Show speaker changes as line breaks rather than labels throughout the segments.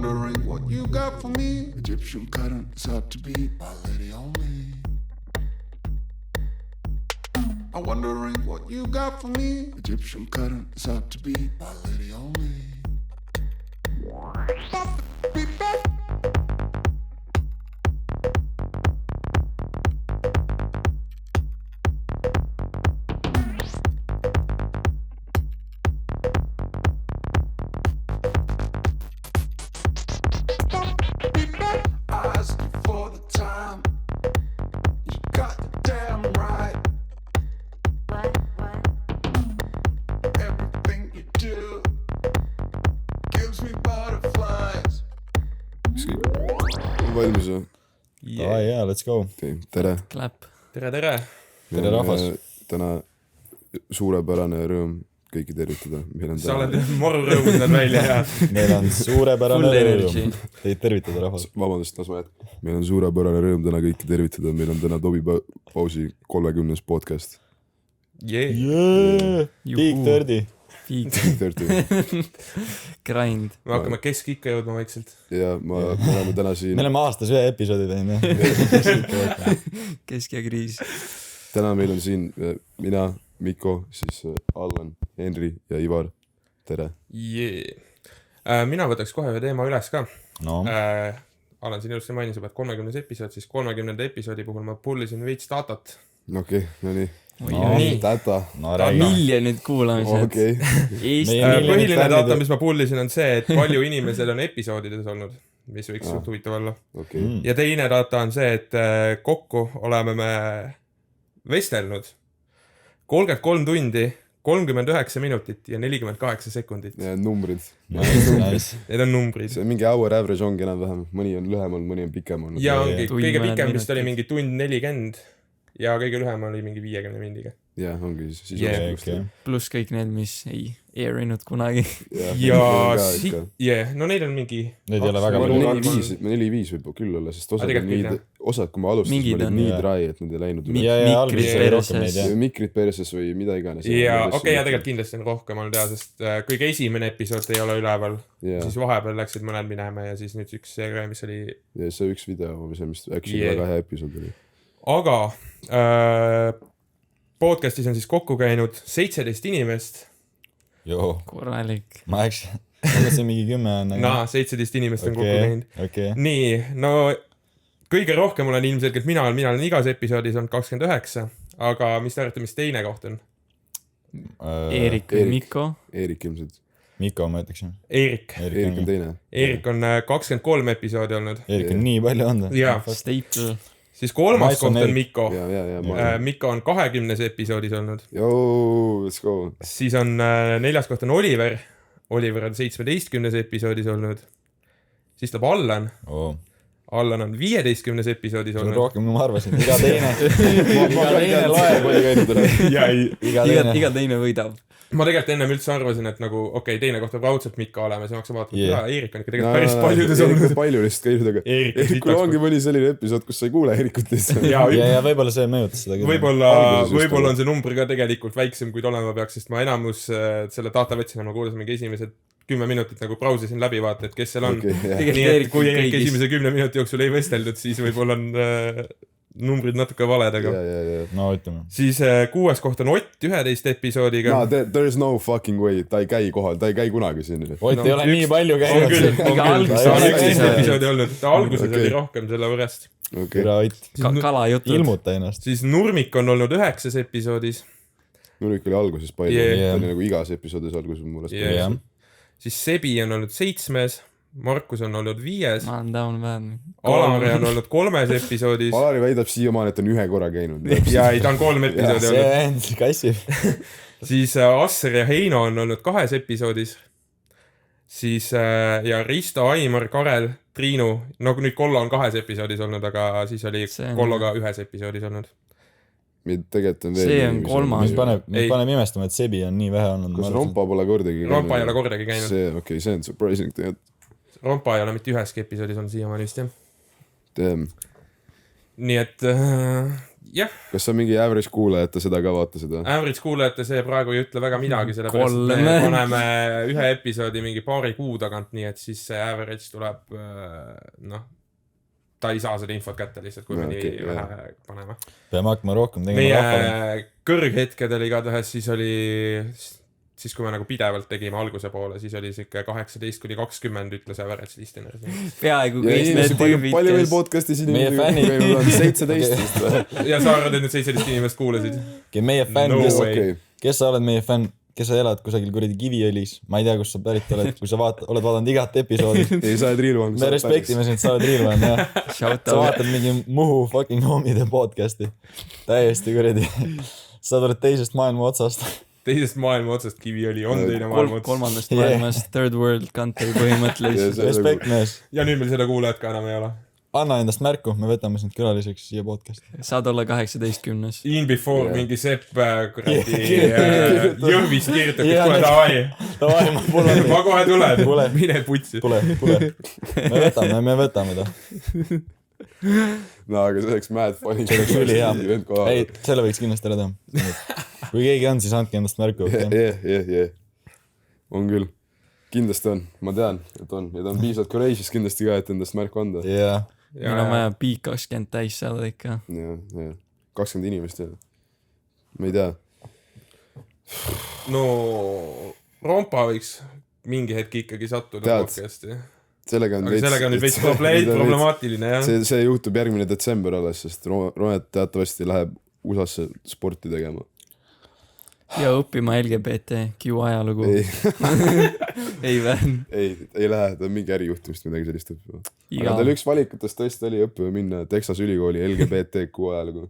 wondering what you got for me. Egyptian current is out to be my lady on me. I'm wondering what you got for me. Egyptian current is out to be my lady on me. Valmis või?
Jaa, let's go.
Tere.
Clap.
Tere.
Tere rahvas.
Täna suurepärane rõõm kõiki tervitada.
Sa oled moru rõõmudad välja ja
meil on suurepärane rõõm teid tervitada rahvas.
Vabandust, las ma jätkan. Meil on suurepärane rõõm täna kõiki tervitada. Meil on täna Tobi Pausi 30. podcast.
Big 30.
Grind.
Me hakkame keskikka jõudma vaikselt.
Ja me oleme täna siin.
Me oleme aastas ühe episoodi teinud.
Kesk ja kriis.
Täna meil on siin mina, Mikko, siis Allan, Henri ja Ivar. Tere.
Mina võtaks kohe ühe teema üles ka.
No.
Allan siin ilusti mainis juba, et 30. episood, siis 30. episoodi puhul ma pullisin veits datat.
Okei, no nii. Täta.
Miljonid kuulamised.
Okei.
Põhiline data, mis ma pullisin, on see, et palju inimesel on episoodides olnud, mis võiks suht huvitav olla. Ja teine data on see, et kokku oleme me vestelnud 33 tundi, 39 minutit ja 48 sekundit.
Ja numbrid.
Need on numbrid.
See mingi hour average ongi enam-vähem. Mõni on lühem olnud, mõni on pikem olnud.
Ja ongi, kõige pikem vist oli mingi tund 40 ja kõige lühem oli mingi 50 mindiga.
Ja, ongi siis.
Pluss kõik need, mis ei airinud kunagi.
No neil on mingi...
Need ei ole väga palju.
4-5 võib küll olla, sest osad, kui ma alustan, siis ma olin nii dry, et need ei läinud. Mikrid perses või mida iganes.
Ja tegelikult kindlasti on rohkem olnud, sest kõige esimene episood ei ole üleval. Siis vahepeal läksid mõned minema ja siis nüüd üks seeria, mis oli...
Ja see üks video, mis actually väga hea episood oli.
Aga podcastis on siis kokku käinud 17 inimest.
Joo.
Korralik.
Ma see mingi 10 on.
17 inimest on kokku käinud. Nii, no kõige rohkem olen ilmselgelt mina olen igas episoodis on 29, aga mis te arvate, mis teine koht on?
Eerik või Mikko?
Eerik ilmselt.
Mikko ma ütleks.
Eerik
on teine.
Eerik on 23 episoodi olnud.
Eerik on nii palju olnud.
Staple.
Siis kolmas koht on Mikko. Mikko on 20 episoodis olnud.
Let's go.
Siis on neljas koht on Oliver. Oliver on 17 episoodis olnud. Siis tuleb Allan. Allan on 15 episoodis olnud.
See on rohkem, kui ma arvasin. Iga teine loeb oli käinud.
Iga teine võidab.
Ma tegelikult ennem üldse arvasin, et nagu, teine koht võib raudselt Mikko olema, siis ma hakkasin vaatama, Eerik on ikka tegelikult päris paljudes olnud.
Eerik on palju lihtsalt käinud, aga Eerikul ongi mõni selline episood, kus sa ei kuule Eerikut lihtsalt.
Ja võib-olla see mõjutas seda.
Võib-olla on see numbri ka tegelikult väiksem, kui olema peaks, sest ma enamus selle data võtsin, ma kuulasin mingi esimesed 10 minutit nagu brausisin läbi vaata, et kes seal on. Nii et kui Eerik esimese 10 minuti jooksul ei vesteldud, siis võib-olla on numbrid natuke valedega.
No ütleme.
Siis 6. koht on Ott 11 episoodiga.
There is no fucking way. Ta ei käi kohal, ta ei käi kunagi siin.
Ott ei ole nii palju käinud.
On küll. Ta on 11 episoodi olnud. Ta alguses oli rohkem selle võrest.
Kalajutud.
Ilmuta ennast.
Siis Nurmik on olnud 9 episoodis.
Nurmik oli alguses palju. Ta oli nagu igas episoodis alguses mulle.
Siis Sebi on olnud 7. Markus on olnud 5.
Ma olen down bad.
Alari on olnud 3 episoodis.
Alari väidab siiamaani, et on 1 korra käinud.
Ja ei, ta on 3 episoodi olnud.
See kassib.
Siis Asser ja Heino on olnud 2 episoodis. Siis ja Risto, Aimar, Karel, Triinu. No nüüd Kollo on 2 episoodis olnud, aga siis oli Kollo ka 1 episoodis olnud.
Tegelikult on veel.
See on 3.
Mis paneb imestama, et Sebi on nii vähe olnud.
Kas Rompa pole kordagi käinud?
Rompa ei ole kordagi käinud.
See on surprising tegelikult.
Rompa ei ole mitte üheski episoodis on siiamaani vist, jah.
Damn.
Nii et jah.
kas sa mingi average kuulajate seda ka vaatasid või?
Average kuulajate see praegu ei ütle väga midagi, sellepärast et me paneme ühe episoodi mingi paari kuu tagant, nii et siis see average tuleb, ta ei saa seda infot kätte lihtsalt, kui me nii vähe paneme.
Peame hakkama rohkem tegema rahvale.
Meie kõrghetkedel igatahes siis kui me nagu pidevalt tegime alguse poole, siis oli siuke 18-20 ütles average listeners.
Peaaegu kõik need tüübid.
Palju meil podcastis inimesi 17
ja sa arvad, et need 17 inimest kuulasid?
Meie fänn, kes sa oled meie fänn? Kes sa elad kusagil kuradi Kiviõlis, ma ei tea, kus sa pärit oled, kui sa oled vaadanud igat episoodi.
Ei, sa oled Riilvan.
Me respektime sind, sa oled Riilvan, jah. Sa vaatad mingi Muhu fucking homide podcasti. Täiesti kuradi. Sa tuled teisest maailma otsast.
Teisest maailma otsast Kiviõli on teine maailma otsast.
Kolmandast maailmast, third world country põhimõtteliselt.
Respekt, mees.
Ja nüüd meil seda kuulajat ka enam ei ole.
Anna endast märku, me võtame sind külaliseks siia podcasti.
Saad olla 18.
In before mingi Sepp kuradi Jõhvist kirjutab, et tule davai. Ma kohe tulen. Mine putsi.
Tule. Me võtame ta.
No, aga see oleks mad funny.
See oleks üli hea. Ei, selle võiks kindlasti ära teha. Kui keegi on, siis andke endast märku.
Jah. On küll. Kindlasti on. Ma tean, et on. Ja ta on piisavalt courageous kindlasti ka, et endast märku anda.
Jah.
Meil on vaja Peak 20 täis saada ikka.
Jah. 20 inimest jah. Ma ei tea.
No, Rompa võiks mingi hetk ikkagi sattuda podcasti.
Sellega on
nüüd veits problemaatiline, jah.
See juhtub järgmine detsember alles, sest Ronet teatavasti läheb USA-sse sporti tegema.
Ja õppima LGBTQ ajalugu. Ei vähem.
Ei lähe, ta on mingi ärijuhtimist midagi sellist õppima. Aga tal üks valikutest tõesti oli õppima minna Texas ülikooli LGBTQ ajalugu.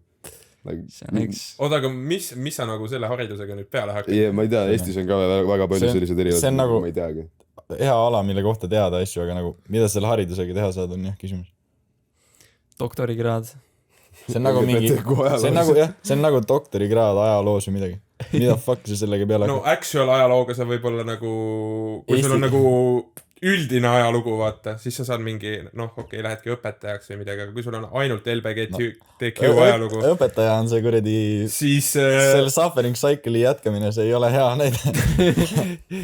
Oota, aga mis sa nagu selle haridusega nüüd peale hakkad?
Ma ei tea, Eestis on ka väga palju sellised erinevad.
See on nagu
ma ei teagi.
Hea ala, mille kohta teada asju, aga nagu mida selle haridusega teha saad, on jah küsimus.
Doktorikraad.
See on nagu mingi, see on nagu doktorikraad ajaloos või midagi. Mida fuck sa sellega peale hakkad?
No actual ajalooga sa võib-olla nagu, kui sul on nagu üldine ajalugu, vaata, siis sa saad mingi, lähedki õpetajaks või midagi, aga kui sul on ainult LGBTQ ajalugu.
Õpetaja on see kuradi,
siis
selle suffering cycle'i jätkamine, see ei ole hea näide.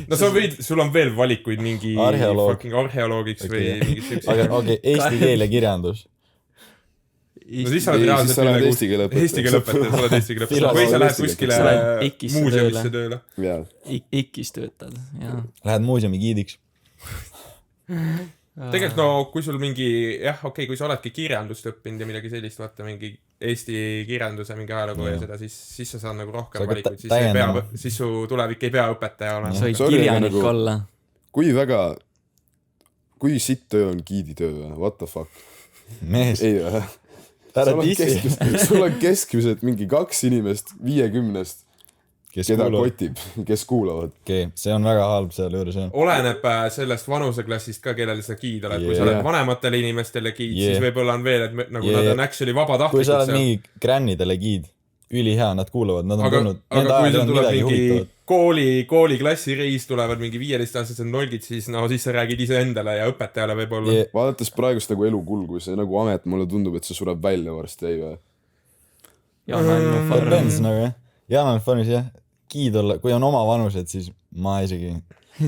No sul on veel valikuid mingi fucking arheoloogiks või mingi süüks.
Aga eesti keel ja kirjandus.
No siis sa oled reaalselt
eesti keele
õpetaja, sa oled eesti keele õpetaja. Või sa lähed kuskile muuseumisse tööle.
Ikis töötad, jah.
Lähed muuseumi giidiks.
Tegelikult kui sul mingi, kui sa oledki kirjandust õppinud ja midagi sellist, vaata mingi Eesti kirjanduse mingi ajalugu ja seda, siis sa saad nagu rohkem valikuid, siis su tulevik ei pea õpetaja olema.
Sa võid kirjanik olla.
Kui sitt töö on giiditöö, what the fuck?
Mees.
Ei või? Sul on keskmiselt mingi 2 inimest 50-st, keda kotib, kes kuulavad.
See on väga halb seal juures.
Oleneb sellest vanuseklassist ka, kellele sa giid oled. Kui sa oled vanematele inimestele giid, siis võib-olla on veel, et nagu nad on actually vabatahtlikud.
Kui sa oled mingi grännidele giid, ülihea, nad kuulavad, nad on tulnud.
Aga kui sul tuleb mingi kooliklassireis, tulevad mingi 15-aastased nolgid, siis sa räägid ise endale ja õpetajale võib-olla.
Vaadates praegust nagu elukulgu, see nagu amet, mulle tundub, et see sureb välja varsti, ei või?
Jaanan Farmis, jah. Giid olla, kui on oma vanused, siis ma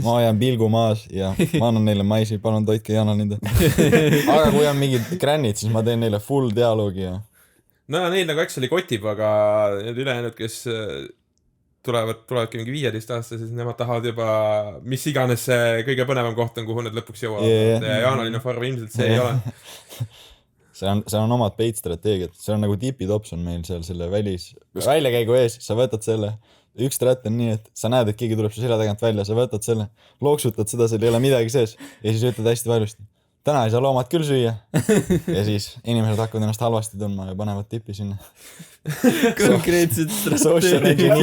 hoian pilgu maas ja ma annan neile maisi, palun toitke Jaanal nende. Aga kui on mingid grännid, siis ma teen neile full dialoogi ja
no neil nagu actually kotib, aga need ülejäänud, kes tulevadki mingi 15-aastased, nemad tahavad juba, mis iganes see kõige põnevam koht on, kuhu nad lõpuks jõuavad. Ja Jaanalinna farm ilmselt see ei ole.
See on omad peitstrateegiad. See on nagu tipitops on meil seal selle väljakäigu ees. Sa võtad selle. Üks strat on nii, et sa näed, et keegi tuleb su selja tagant välja. Sa võtad selle, looksutad seda, seal ei ole midagi sees. Ja siis ütled hästi valjusti. Täna ei saa loomad küll süüa. Ja siis inimesed hakkavad ennast halvasti tundma ja panevad tipi sinna.
Konkreetselt
strateegiad.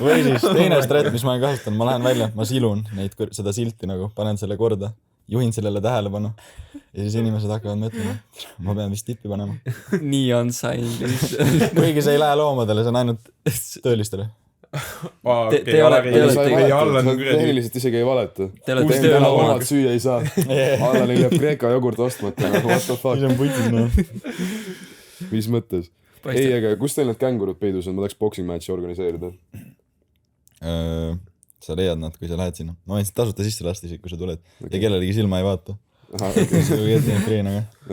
Või siis teine strat, mis ma olen kasutanud, ma lähen välja, ma silun seda silti nagu, panen selle korda, juhin sellele tähelepanu. Ja siis inimesed hakkavad mõtlema, ma pean vist tippi panema.
Nii on sain.
Kuigi see ei lähe loomadele, see on ainult töölistele.
Tehniliselt isegi ei valeta. Täna omad süüa ei saa. Allanil jääb Kreeka jogurt ostmata. What the fuck? Mis mõttes? ei, aga kus teil need kängurud peidus on, ma tahaks boxing match'i organiseerida.
Sa leiad nad, kui sa lähed sinna. Ma võin tasuta sisse lasta isegi, kui sa tuled ja kellelegi silma ei vaata.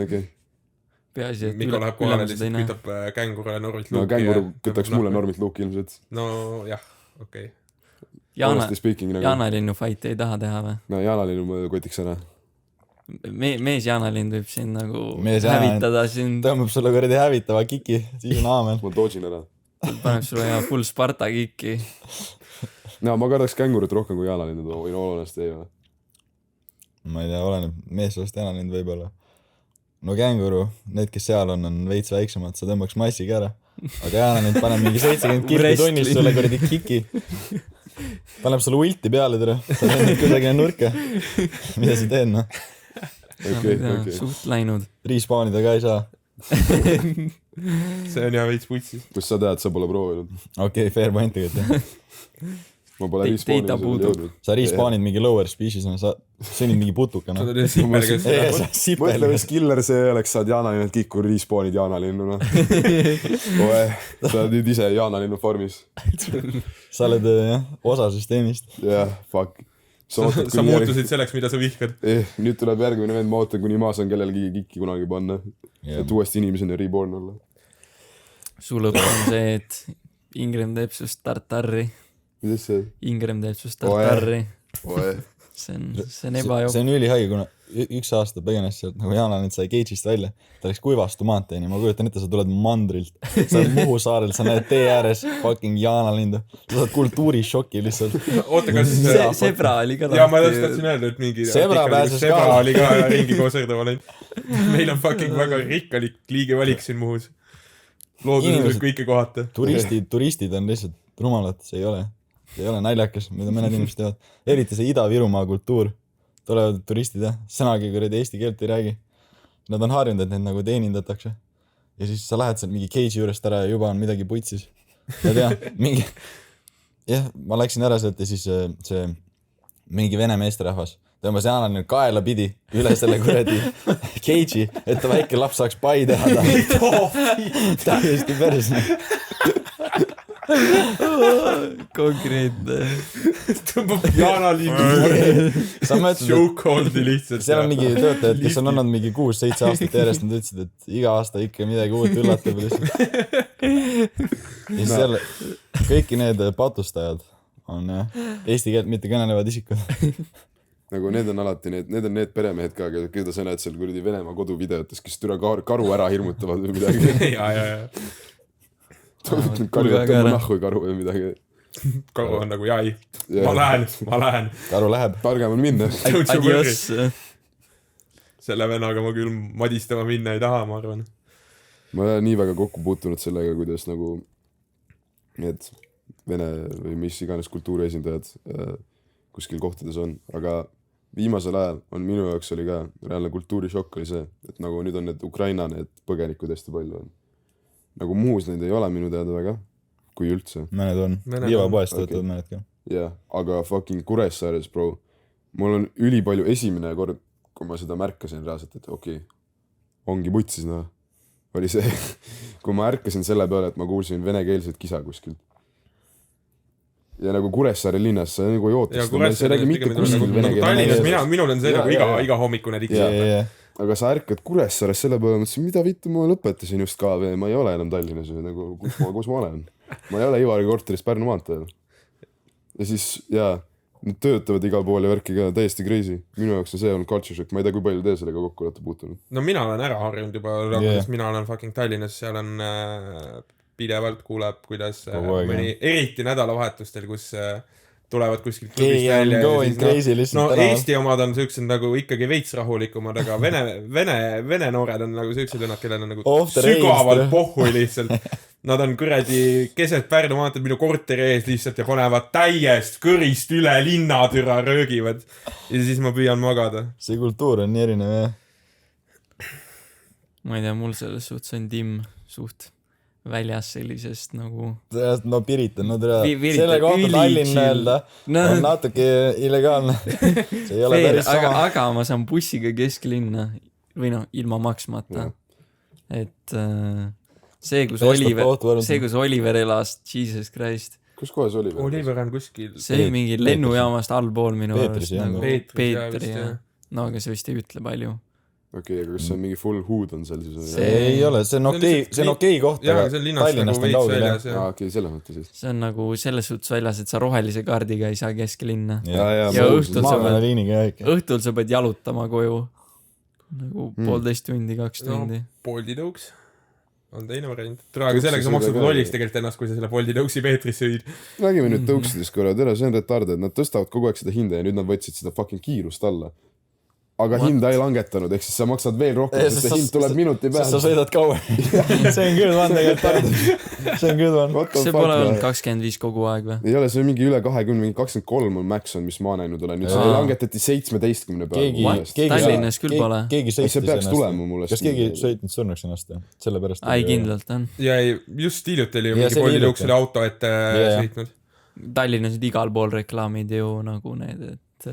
Okei.
Peaasi, et
Mikko läheb kohale, lihtsalt kütab kängurule normilt luuki.
No känguru kütaks mulle normilt luuki ilmselt.
No jah, okei.
Jaanalinnu fight ei taha teha või?
No Jaanalinnu ma kotiks ära.
Mees Jaanalind võib siin nagu hävitada siin.
Tõmbab sulle kuradi hävitava kiki, siis on aamen.
Ma toodsin ära.
Paneb sulle ja full Sparta kiki.
No ma kardaks kängurut rohkem kui Jaanalindu, või olenest ei ole. Ma
ei tea, oleneb meeslast Jaanalind võib-olla. No känguru, need, kes seal on veits väiksemad, sa tõmbaks massiga ära. Aga Jaanalind paneb mingi 70 kirti tunnis sulle kuradi kiki. Paneb sulle ulti peale, tere. Sa teed kusagile nurka. Mida sa teed, noh?
Okay.
Suht läinud.
Respawnida ka ei saa.
See on hea veits putsis.
Kus sa tead, sa pole proovinud?
Okei, fair point tegelikult.
Ma pole respawnid.
Sa respawnid mingi lower species, sa sõnid mingi putukana.
Mõtle, mis killer see oleks, saad Jaanalinnu kikku, respawnid Jaanalinnu. Sa oled nüüd ise Jaanalinnu farmis.
Sa oled osa süsteemist.
Jah, fuck.
Sa muutusid selleks, mida sa vihkad.
Nüüd tuleb järgmine vend, ma ootan, kuni ma saan kellelegi kikki kunagi panna. Et uuesti inimesena reborn olla.
Su lõpp on see, et Ingrem teeb sust tartarri.
Kuidas see?
Ingrem teeb sust tartarri. See on ebajob.
See on ülihaige, kuna üks aasta põgenes sealt, nagu Jaanalind sai Cage'ist välja, ta läks Kuivastu maanteeni, ma kujutan ette, sa tuled mandrilt, sa oled Muhu saarel, sa näed tee ääres fucking Jaanalindu, sa saad kultuurishoki lihtsalt.
Oota, kas
Sebra oli ka
ja ma tahtsin öelda, et mingi
Sebra
oli ka ringi koos õrdava läinud. Meil on fucking väga rikkalik liigevalik siin Muhus. Loodusel kõike kohata.
Turistid on lihtsalt rumalad, see ei ole naljakas, mida mõned inimesed teevad. Eriti see Ida-Virumaa kultuur. Tulevad turistid, sõnagi kuradi eesti keelt ei räägi. Nad on harjunud, et need nagu teenindatakse. Ja siis sa lähed seal mingi cage'i juurest ära ja juba on midagi putsis. Ja mingi... Jah, ma läksin ära sealt ja siis see mingi vene meesterahvas tõmbas Jaanalinnu kaela pidi üle selle kuradi cage'i, et ta väike laps saaks pai teha. Täiesti päris.
Konkreetne.
Tõmbab Jaanalinnu showcold'i lihtsalt.
Seal on mingi töötajad, kes on olnud mingi 6-7 aastat järjest, nad ütlesid, et iga aasta ikka midagi uut üllatab. Ja siis seal kõiki need patustajad on eesti keelt mitte kõnelevad isikud.
Nagu need on alati need on need peremehed ka, keda sa näed seal kuradi Venemaa koduvideotes, kes türa karu ära hirmutavad või midagi.
Ja.
Karu jätab nahhu karu või midagi.
Karu on nagu jai. Ma lähen.
Karu läheb.
Targem on minna.
Adios.
Selle vennaga ma küll madistama minna ei taha, ma arvan.
Ma olen nii väga kokku puutunud sellega, kuidas nagu need vene või mis iganes kultuuri esindajad kuskil kohtades on. Aga viimasel ajal on minu jaoks oli ka reaalne kultuurishokk oli see, et nagu nüüd on need Ukraina need põgenikud hästi palju on. Nagu Muhus neid ei ole minu teada väga, kui üldse.
Mõned on. Viiva poest võtavad mõned ka.
Jah, aga fucking Kuressaares, bro. Mul on ülipalju esimene kord, kui ma seda märkasin reaalselt, et okei, ongi putsis, noh. Oli see, kui ma ärkasin selle peale, et ma kuulsin venekeelset kisa kuskilt. Ja nagu Kuressaare linnas, sa nagu ei oota. See räägi mitte kuskil
venekeelset. Minul on see nagu iga hommikune tiksa.
Aga sa ärkad Kuressaares selle peale, mõtlesin, mida vittu ma lõpetasin just ka või ma ei ole enam Tallinnas või nagu, kus ma olen. Ma ei ole Ivari korteris Pärnu maanteel. Ja siis, need töötavad igal pool ja värki ka täiesti crazy. Minu jaoks on see olnud culture shock, ma ei tea, kui palju te sellega kokku olete puutunud.
No mina olen ära harjunud juba, mina olen fucking Tallinnas, seal on pidevalt kuuleb, kuidas mõni eriti nädalavahetustel, kus tulevad kuskilt klubist välja. No Eesti omad on sööksed nagu ikkagi veits rahulikumad, aga vene noored on nagu sööksed vennad, kellel on nagu sügavalt pohhui lihtsalt. Nad on kuradi keset Pärnu maanteed minu korteri ees lihtsalt ja panevad täiest kõrist üle linnatüra röögivad. Ja siis ma püüan magada.
See kultuur on nii erinev, jah.
Ma ei tea, mul selles suhtes on timm suht väljas sellisest nagu...
No Piritan, no tere. Selle kohta Tallinn öelda on natuke illegaalne. See ei ole päris sama.
Aga ma saan bussiga kesklinna või ilma maksmata. Et see, kus Oliver elas, Jesus Christ.
Kus kohas Oliver?
Oliver on kuskil.
See mingi lennujaamast allpool minu
arust.
Peetri ja. No aga see vist ei ütle palju.
Okei, aga kas see on mingi full hood on seal siis?
See ei ole, see on okei koht, aga Tallinnast on kaugel.
Okei, selles mõttes siis.
See on nagu selles suhtes väljas, et sa rohelise kaardiga ei saa kesklinna.
Ja
õhtul sa pead jalutama koju. Nagu 1,5 tundi, 2 tundi.
Boldi tõuks on teine variant. Aga sellega sa maksad lolliks tegelikult ennast, kui sa selle Boldi tõuksi Peetris sõid.
Räägime nüüd tõuksidest korra, see on retarded. Nad tõstavad kogu aeg seda hinda ja nüüd nad võtsid seda fucking kiirust alla. Aga hinda ei langetanud, ehk siis sa maksad veel rohkem, sest see hind tuleb minuti peale.
Sa sõidad kauem. See on good one tegelikult. See on good one.
See pole olnud 25 kogu aeg või?
Ei ole, see on mingi üle 20, mingi 23 on max on, mis ma näinud olen. Nüüd see langetati 17 peale.
Tallinnas küll pole.
See peaks tulema mulle.
Kas keegi sõitnud surnuks ennast? Sellepärast.
Ai, kindlalt on.
Ja just hiljut oli ju mingi Boldi tõuksile auto ette sõitnud.
Tallinnas nüüd igal pool reklaamid ju nagu need, et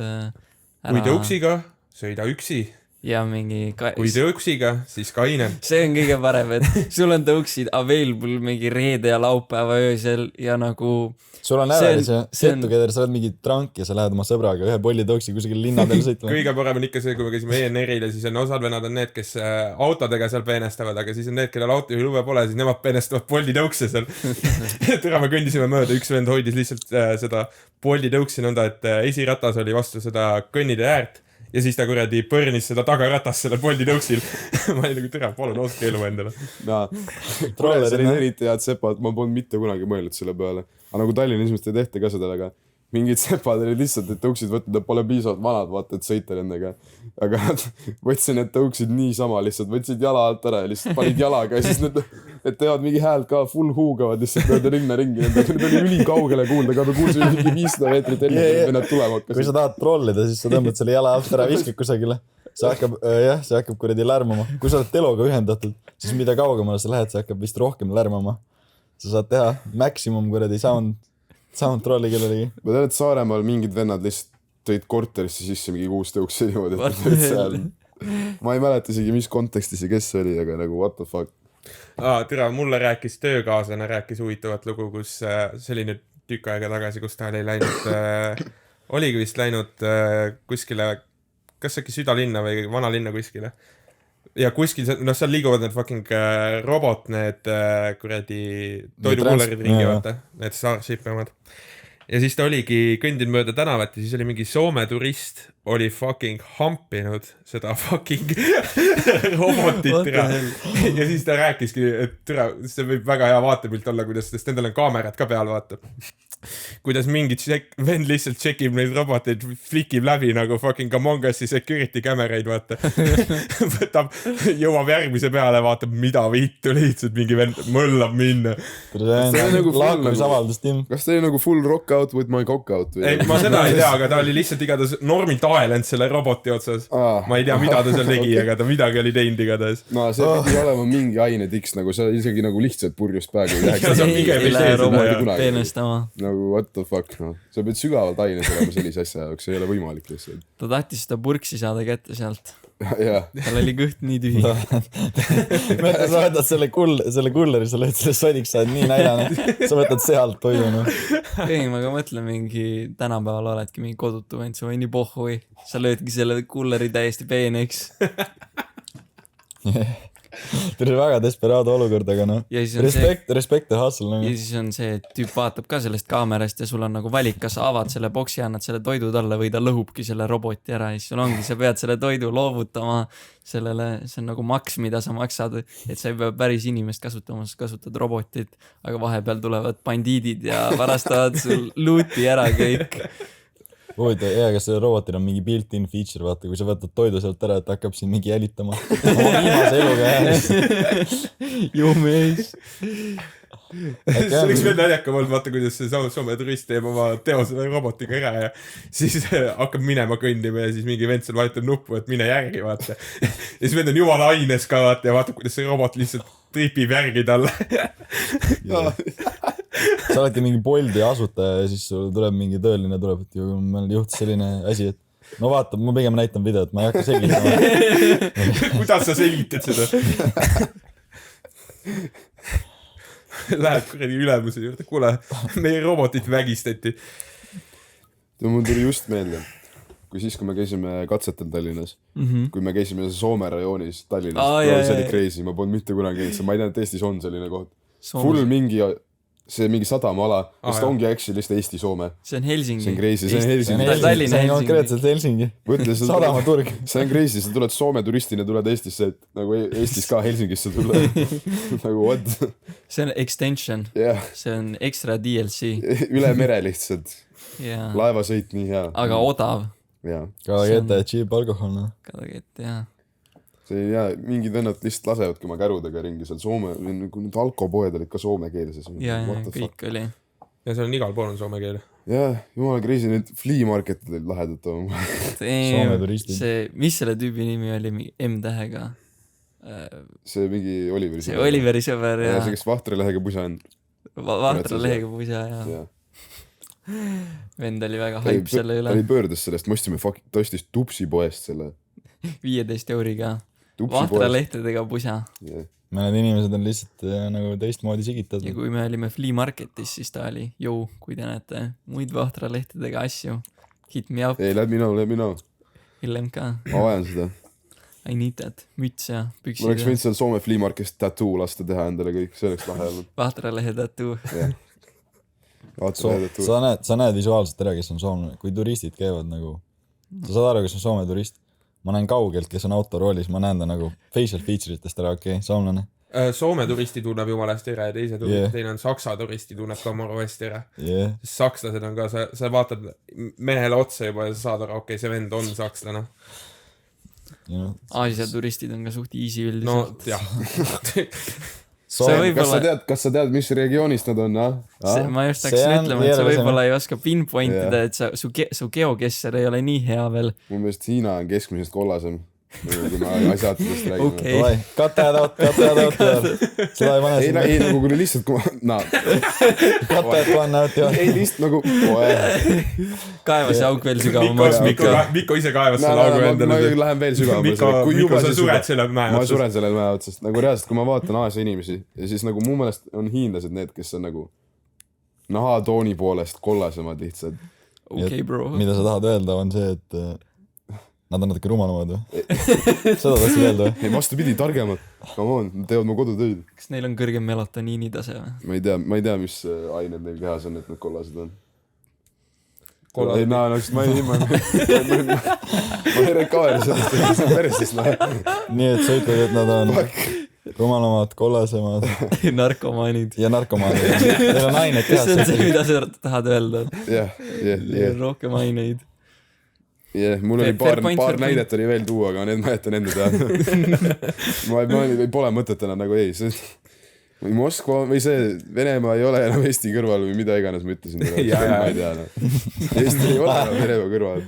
kui tõuksiga sõida üksi.
Ja mingi...
Kui tõuksiga, siis kaine.
See on kõige parem, et sul on tõuksid available mingi reede ja laupäeva öösel ja nagu...
Sul on äveris ja get-together, sa oled mingi trank ja sa lähed oma sõbraga ühe Bolli tõuksi kusagil linna peal sõitma.
Kõige parem on ikka see, kui me käisime ENR-ile, siis on osad venad on need, kes autodega seal peenestavad, aga siis on need, kellel autojuhiluba pole, siis nemad peenestavad Bolli tõukse seal. Türa me kõndisime mööda, üks vend hoidis lihtsalt seda Bolli tõuksi nõnda, et esiratas oli vastu seda kõnnide äärt. Ja siis ta kuradi põrnis seda tagaratas selle Boldi tõuksil. Ma ei nagu türa, palun ostke elu endale.
See oli eriti head sepad, ma polnud mitte kunagi mõelnud selle peale. Aga nagu Tallinna esimest ei tehti ka seda, aga mingid sepad olid lihtsalt, et tõuksid võtta, ta pole piisavalt vanad, vaata, et sõita nendega. Aga nad võtsid need tõuksid niisama lihtsalt, võtsid jala alt ära ja lihtsalt panid jalaga ja siis need teevad mingi häält ka, full huugavad lihtsalt mööda rinna ringi. Need oli üli kaugele kuulda, aga me kuulsime mingi 500 meetrit enne, kui nad tulema hakkasid.
Kui sa tahad trollida, siis sa tõmbad selle jala alt ära, viskad kusagile. See hakkab kuradi lärmama. Kui sa oled teloga ühendatud, siis mida kaugemale sa lähed, see hakkab vist rohkem lärmama. Sa saad teha maksimum kuradi sound trolli kellelegi.
Ma tean, et Saaremaal mingid vennad lihtsalt tõid korterisse sisse mingi 6 tõuksi niimoodi, et seal. Ma ei mäleta isegi, mis kontekstis ja kes oli, aga nagu what the fuck.
Türa, mulle rääkis töökaaslane, rääkis huvitavat lugu, kus selline tükk aega tagasi, kus ta oli läinud, oligi vist läinud kuskile, kas äkki südalinna või vanalinna kuskile. Ja kuskil, seal liiguvad need fucking robot, need kuradi toidukullerid ringi, vaata, need Starship omad. Ja siis ta oligi kõndinud mööda tänavat ja siis oli mingi Soome turist oli fucking hampinud seda fucking robotit türa. Ja siis ta rääkiski, et türa, see võib väga hea vaatepilt olla, kuidas, sest nendel on kaamerad ka peal, vaata. Kuidas mingi vend lihtsalt tšekib neid roboteid, flikib läbi nagu fucking Among Us'i security kamereid, vaata. Võtab, jõuab järgmise peale, vaatab, mida vittu lihtsalt mingi vend mõllab minna.
Kas ta oli nagu full rock out with my cock out?
Ei, ma seda ei tea, aga ta oli lihtsalt igatahes normilt aelend selle roboti otsas. Ma ei tea, mida ta seal tegi, aga ta midagi oli teinud igatahes.
No see pidi olema mingi ainetiks, nagu see isegi nagu lihtsalt purjust päegu.
Ei lähe robot teenestama.
Nagu what the fuck, no. Sa pead sügavalt aines olema sellise asja jaoks, see ei ole võimalik lihtsalt.
Ta tahtis seda purksi saada kätte sealt.
Ja.
Tal oli kõht nii tühi.
Mõtle, sa võtad selle kulleri, sa lööd selle sodiks, sa oled nii näljane. Sa võtad sealt toidunu.
Ei, ma ka mõtlen mingi tänapäeval oledki mingi kodutu vend, sa või nii pohhui. Sa löödki selle kulleri täiesti peeneks.
Tuli väga desperaado olukord, aga noh, respect the hustle. Nagu.
Ja siis on see, et tüüp vaatab ka sellest kaamerast ja sul on nagu valik, kas sa avad selle boksi ja annad selle toidu talle või ta lõhubki selle roboti ära ja siis sul ongi, sa pead selle toidu loovutama sellele, see on nagu maks, mida sa maksad, et sa ei pea päris inimest kasutama, sa kasutad robotit, aga vahepeal tulevad bandiidid ja varastavad sul looti ära kõik.
Huvitav, kas see robotil on mingi built-in feature, vaata, kui sa võtad toidu sealt ära, et hakkab siin mingi jälitama oma viimase eluga jäänes.
Jumees.
See oleks veel näljaka olnud, vaata, kuidas see Soome turist teeb oma teo selle robotiga ära ja siis hakkab minema kõndima ja siis mingi vend seal vajutab nuppu, et mine järgi, vaata. Ja siis vend on jumala aines ka, vaata, ja vaatab, kuidas see robot lihtsalt tripib järgi talle.
Sa oledki mingi Boldi asutaja ja siis sul tuleb mingi tõeline tuleb, et meil juhtus selline asi, et no vaata, ma pigem näitan videot, ma ei hakka selgitama.
Kuidas sa selgitad seda? Läheb kuradi ülemuse juurde, kuule, meie robotit vägistati.
mul tuli just meelde, kui me käisime katsetel Tallinnas, kui me käisime Soome rajoonis Tallinnas, see oli crazy, ma polnud mitte kunagi käinud, ma ei teadnud, et Eestis on selline koht. Full mingi sadamaala, mis ta ongi actually lihtsalt Eesti-Soome.
See on Helsingi.
See on crazy, see on Helsingi.
See on konkreetselt Helsingi. Sadamaturg.
See on crazy, sa tuled Soome turistina, tuled Eestisse, et nagu Eestis ka Helsingisse tulla. Nagu what?
See on extension. See on extra DLC.
Üle mere lihtsalt. Laevasõit nii hea.
Aga odav.
Kadagete ja cheap alkohol, noh.
Kadagete, jah.
See jaa, mingid vennad lihtsalt lasevadki oma kärudega ringi seal Soome, need alkopoed olid ka soome keelses.
Jaa, kõik oli.
Ja seal on igal pool on soome keel.
Jaa, jumala crazy, need flea marketid olid lahedad oma.
Soome turistid.
Mis selle tüübi nimi oli, M-tähega?
See mingi Oliveri
sõber. See Oliveri sõber, jaa.
See, kes Vahtralehega pusa on.
Vahtralehega pusa, jaa. Vend oli väga haip selle üle.
Ta oli pöördes sellest, ta ostis Tupsi poest selle.
15 euriga. Vahtralehtedega pusa.
Mõned inimesed on lihtsalt nagu teistmoodi sigitad.
Ja kui me olime flea marketis, siis ta oli, kui te näete muid vahtralehtedega asju, hit me up.
Ei, läbi mina.
Hiljem ka.
Ma vajan seda.
I need that. Müts ja püksid.
Ma oleks võinud seal Soome flea marketist tattoo lasta teha endale kõik, see oleks lahe olnud.
Vahtralehe tattoo.
Sa näed visuaalselt ära, kes on soomlane. Kui turistid käivad nagu, sa saad aru, kes on Soome turist. Ma näen kaugelt, kes on autoroolis, ma näen ta nagu facial feature'itest ära, soomlane.
Soome turisti tunneb jumalast ära ja teine on saksa turisti tunneb ka maru hästi ära. Sakslased on ka, sa vaatad mehele otsa juba ja sa saad aru, see vend on sakslane.
Aasia turistid on ka suht easy üldiselt.
No, jah.
Kas sa tead, mis regioonist nad on?
Ma just hakkasin ütlema, et sa võib-olla ei oska pinpointida, et su geokesser ei ole nii hea veel.
Mu meelest Hiina on keskmisest kollasem, kui me asjaatudest räägime.
Okay.
Cut that out. Seda ei pane sinna.
Ei, nagu kui lihtsalt,
Cut that one out, jah.
Ei, lihtsalt nagu...
Kaeva see auk veel sügavam.
Mikko ise kaevas selle augu endale.
Ma lähen veel sügavam.
Mikko, sa sured selle mäe otsast.
Ma suren selle mäe otsast. Nagu reaalselt, kui ma vaatan Aasia inimesi ja siis nagu mu meelest on hiinlased need, kes on nagu nahatooni poolest kollasemad lihtsalt.
Okay, bro.
Mida sa tahad öelda on see, et nad on natuke rumalamad või? Seda tahtsid öelda või?
Ei, vastupidi, targemad. Come on, nad teevad mu kodutöid.
Kas neil on kõrgem melatoniini tase või?
Ma ei tea, mis ained neil kehas on, et need kollased on. Ei, ma ei rekaari sellest, see on päris siis lähe.
Nii, et sa ütled, et nad on rumalamad, kollasemad.
Narkomaanid.
Ja narkomaanid. Neil on ained kehas.
See on see, mida sa tahad öelda.
Jah.
Rohkem aineid.
Mul oli paar näidet oli veel tuua, aga need ma jätan enda teada. Ma pole mõtet enam nagu ei. Moskva või see Venemaa ei ole enam Eesti kõrval või mida iganes ma ütlesin. Ma ei tea. Eesti ei ole enam Venemaa kõrval.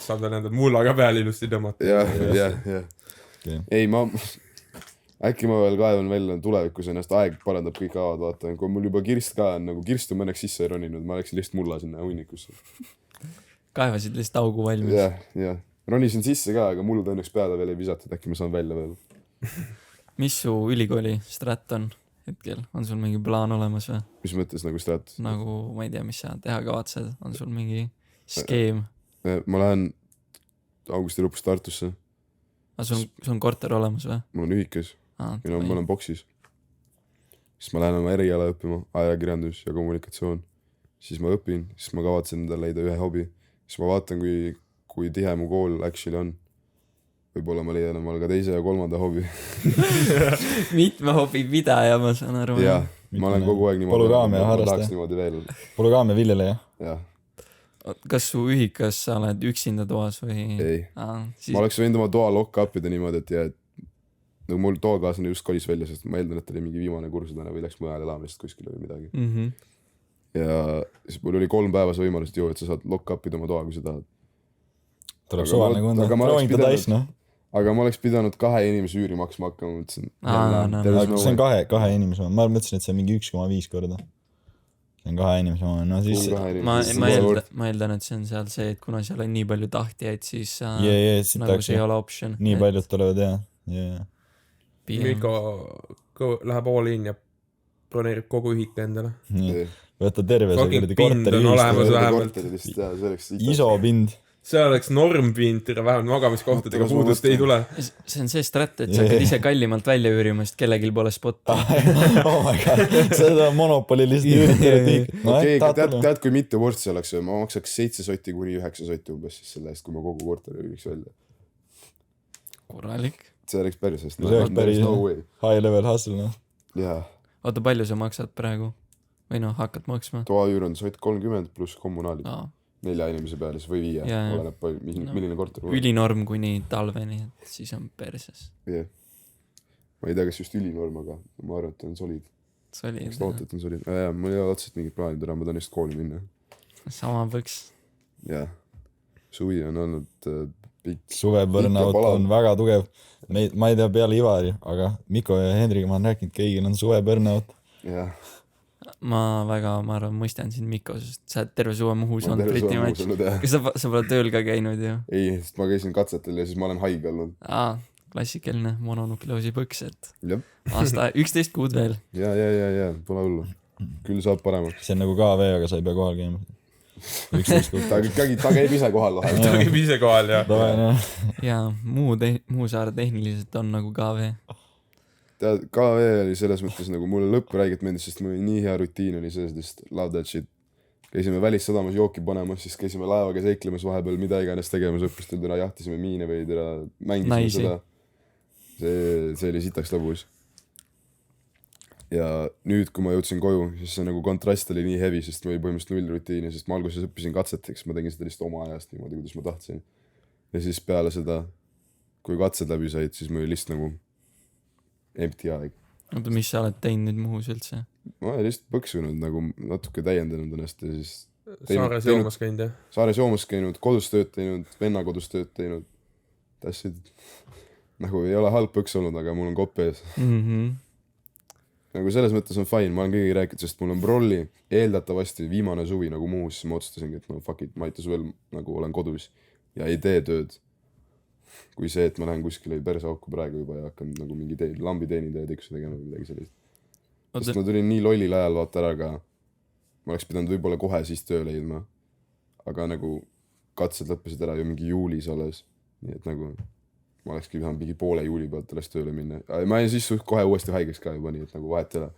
Saab ta nendel mullaga peal ilusti tõmmata.
Jah. Ei, äkki ma veel kaevan välja tulevikus ennast, aeg parandab kõik avad, vaata. Kui mul juba kirst ka on, nagu kirstu ma õnneks sisse ei roninud, ma läksin lihtsalt mulla sinna hunnikusse.
Kaevasid lihtsalt augu valmis.
Jah. Ronisin sisse ka, aga mul õnneks peale veel ei visatud, äkki ma saan välja veel.
Mis su ülikooli strat on hetkel? On sul mingi plaan olemas või?
Mis mõttes nagu strat?
Nagu, ma ei tea, mis sa teha kavatsed. On sul mingi skeem?
Ma lähen augusti lõpus Tartusse.
Sul on korter olemas või?
Mul on ühikas. Ma olen boksis. Siis ma lähen oma eriala õppima, ajakirjandus ja kommunikatsioon. Siis ma õpin, siis ma kavatsen endale leida ühe hobi. Siis ma vaatan, kui tihe mu kool actually on. Võib-olla ma leian omal ka teise ja kolmanda hobi.
Mitme hobi pidaja, ma saan aru.
Jah, ma olen kogu aeg niimoodi.
Polügaamia harrastaja. Polügaamia viljeleja.
Jah.
Kas su ühikas sa oled üksinda toas või?
Ei. Ma oleks võinud oma toa lock-upida niimoodi, et nagu mul toakaaslane just kolis välja, sest ma eeldan, et oli mingi viimane kursusena või läks mujal elamist kuskil või midagi. Ja siis mul oli 3 päevas võimalust et sa saad lock-upida oma toa, kui sa tahad.
Tuleb suvaline kunda, prooving ta täis, noh.
Aga ma oleks pidanud 2 inimese üüri maksma hakkama, mõtlesin.
See on 2 inimese oma, ma mõtlesin, et see on mingi 1,5 korda. See on 2 inimese oma, no siis...
Ma eeldan, et see on seal see, et kuna seal on nii palju tahtjaid, siis nagu see ei ole option.
Nii paljud tulevad, jah.
Mikko läheb all in ja broneerib kogu ühiku endale .
võta terve see
Fucking
kuradi
pind on
korteri
olemas vähemalt .
korteri lihtsalt jaa , see oleks
isopind .
see oleks normpind , vähemalt magamiskohtadega
Natuke
puudust ei tule .
see on see strat , et sa hakkad ise kallimalt välja üürima , sest kellelgi pole spotti .
oh my god , seda monopoli lihtsalt üüriti .
okei , tead kui mitu vorsti oleks , ma maksaks 7 sotti kuni 9 sotti umbes siis selle eest , kui ma kogu korteri üüriks välja .
korralik .
see oleks päris hästi .
See oleks päris
no way .
high level hustle , noh .
jaa ,
oota , palju sa maksad praegu ? või noh , hakkad maksma ?
toaüür on sott 30 pluss kommunaalid .
Aa,
4 inimese peale siis või 5 ,
Jaa.
oleneb palju , milline korter .
ülinorm kuni talveni , et siis on perses .
jah . ma ei tea , kas just ülinorm , aga ma arvan , et on solid .
solid
kas . loota , et on solid ? jaa , mul ei ole otseselt mingit plaani täna , ma tahan lihtsalt kooli minna .
sama põks .
jah . suvi on olnud pikk .
suve burnout
Ikka palav.
on väga tugev . ma ei tea peale Ivari , aga Mikko ja Hendriga ma olen rääkinud , kõigil on suve burnout .
jah .
ma arvan , mõistan sind , Mikko , sest sa oled terve suve Muhus olnud pretty much .
jah .
kas sa pole tööl ka käinud ju ?
ei , sest ma käisin katsetel ja siis ma olen haige olnud .
aa , klassikaline mononukleoosi põks , et
jah .
aasta 11 kuud veel .
ja , pole hullu . küll saab paremaks .
see on nagu KV , aga sa ei pea kohal käima .
ta käib ise kohal vahel .
ta käib ise kohal ja .
ja Muhu saare tehniliselt on nagu KV .
tead , KV oli selles mõttes nagu mulle lõppu räägiti meeldis , sest mul oli nii hea rutiin oli sees , just love that shit . käisime Välissadamas jooki panemas , siis käisime laevaga seiklemas vahepeal , mida iganes tegemas õppustel , täna jahtisime miine või täna mängisime
Naisi.
seda . see oli sitaks lõbus . ja nüüd , kui ma jõudsin koju , siis see nagu kontrast oli nii heavy , sest mul oli põhimõtteliselt null rutiini , sest ma alguses õppisin katseteks , ma tegin seda lihtsalt oma ajast niimoodi , kuidas ma tahtsin . ja siis peale seda , kui katsed läbi said , siis mul oli lihtsalt nagu empty aeg .
oota , mis sa oled teinud nüüd Muhus üldse ?
ma olen lihtsalt põksunud nagu natuke täiendanud ennast ja siis
Saares joomas käinud jah ?
Saares joomas käinud , kodus tööd teinud , venna kodus tööd teinud . Tassid , nagu ei ole halb põks olnud , aga mul on kopp ees . nagu selles mõttes on fine , ma olen kõigiga rääkinud , sest mul on brolli eeldatavasti viimane suvi nagu Muhus , siis ma otsustasingi , et no fuck it , ma aitan suvel nagu olen kodus ja ei tee tööd . kui see , et ma lähen kuskile perseauku praegu juba ja hakkan nagu mingi lambi teenida ja tiksu tegema või midagi sellist . sest ma tulin nii lollil ajal vaata ära ka , ma oleks pidanud võib-olla kohe siis töö leidma , aga nagu katsed lõppesid ära ju mingi juulis alles , nii et nagu ma olekski pidanud mingi poole juuli pealt alles tööle minna . ma olin siis kohe uuesti haigeks ka juba , nii et nagu vahet ei ole .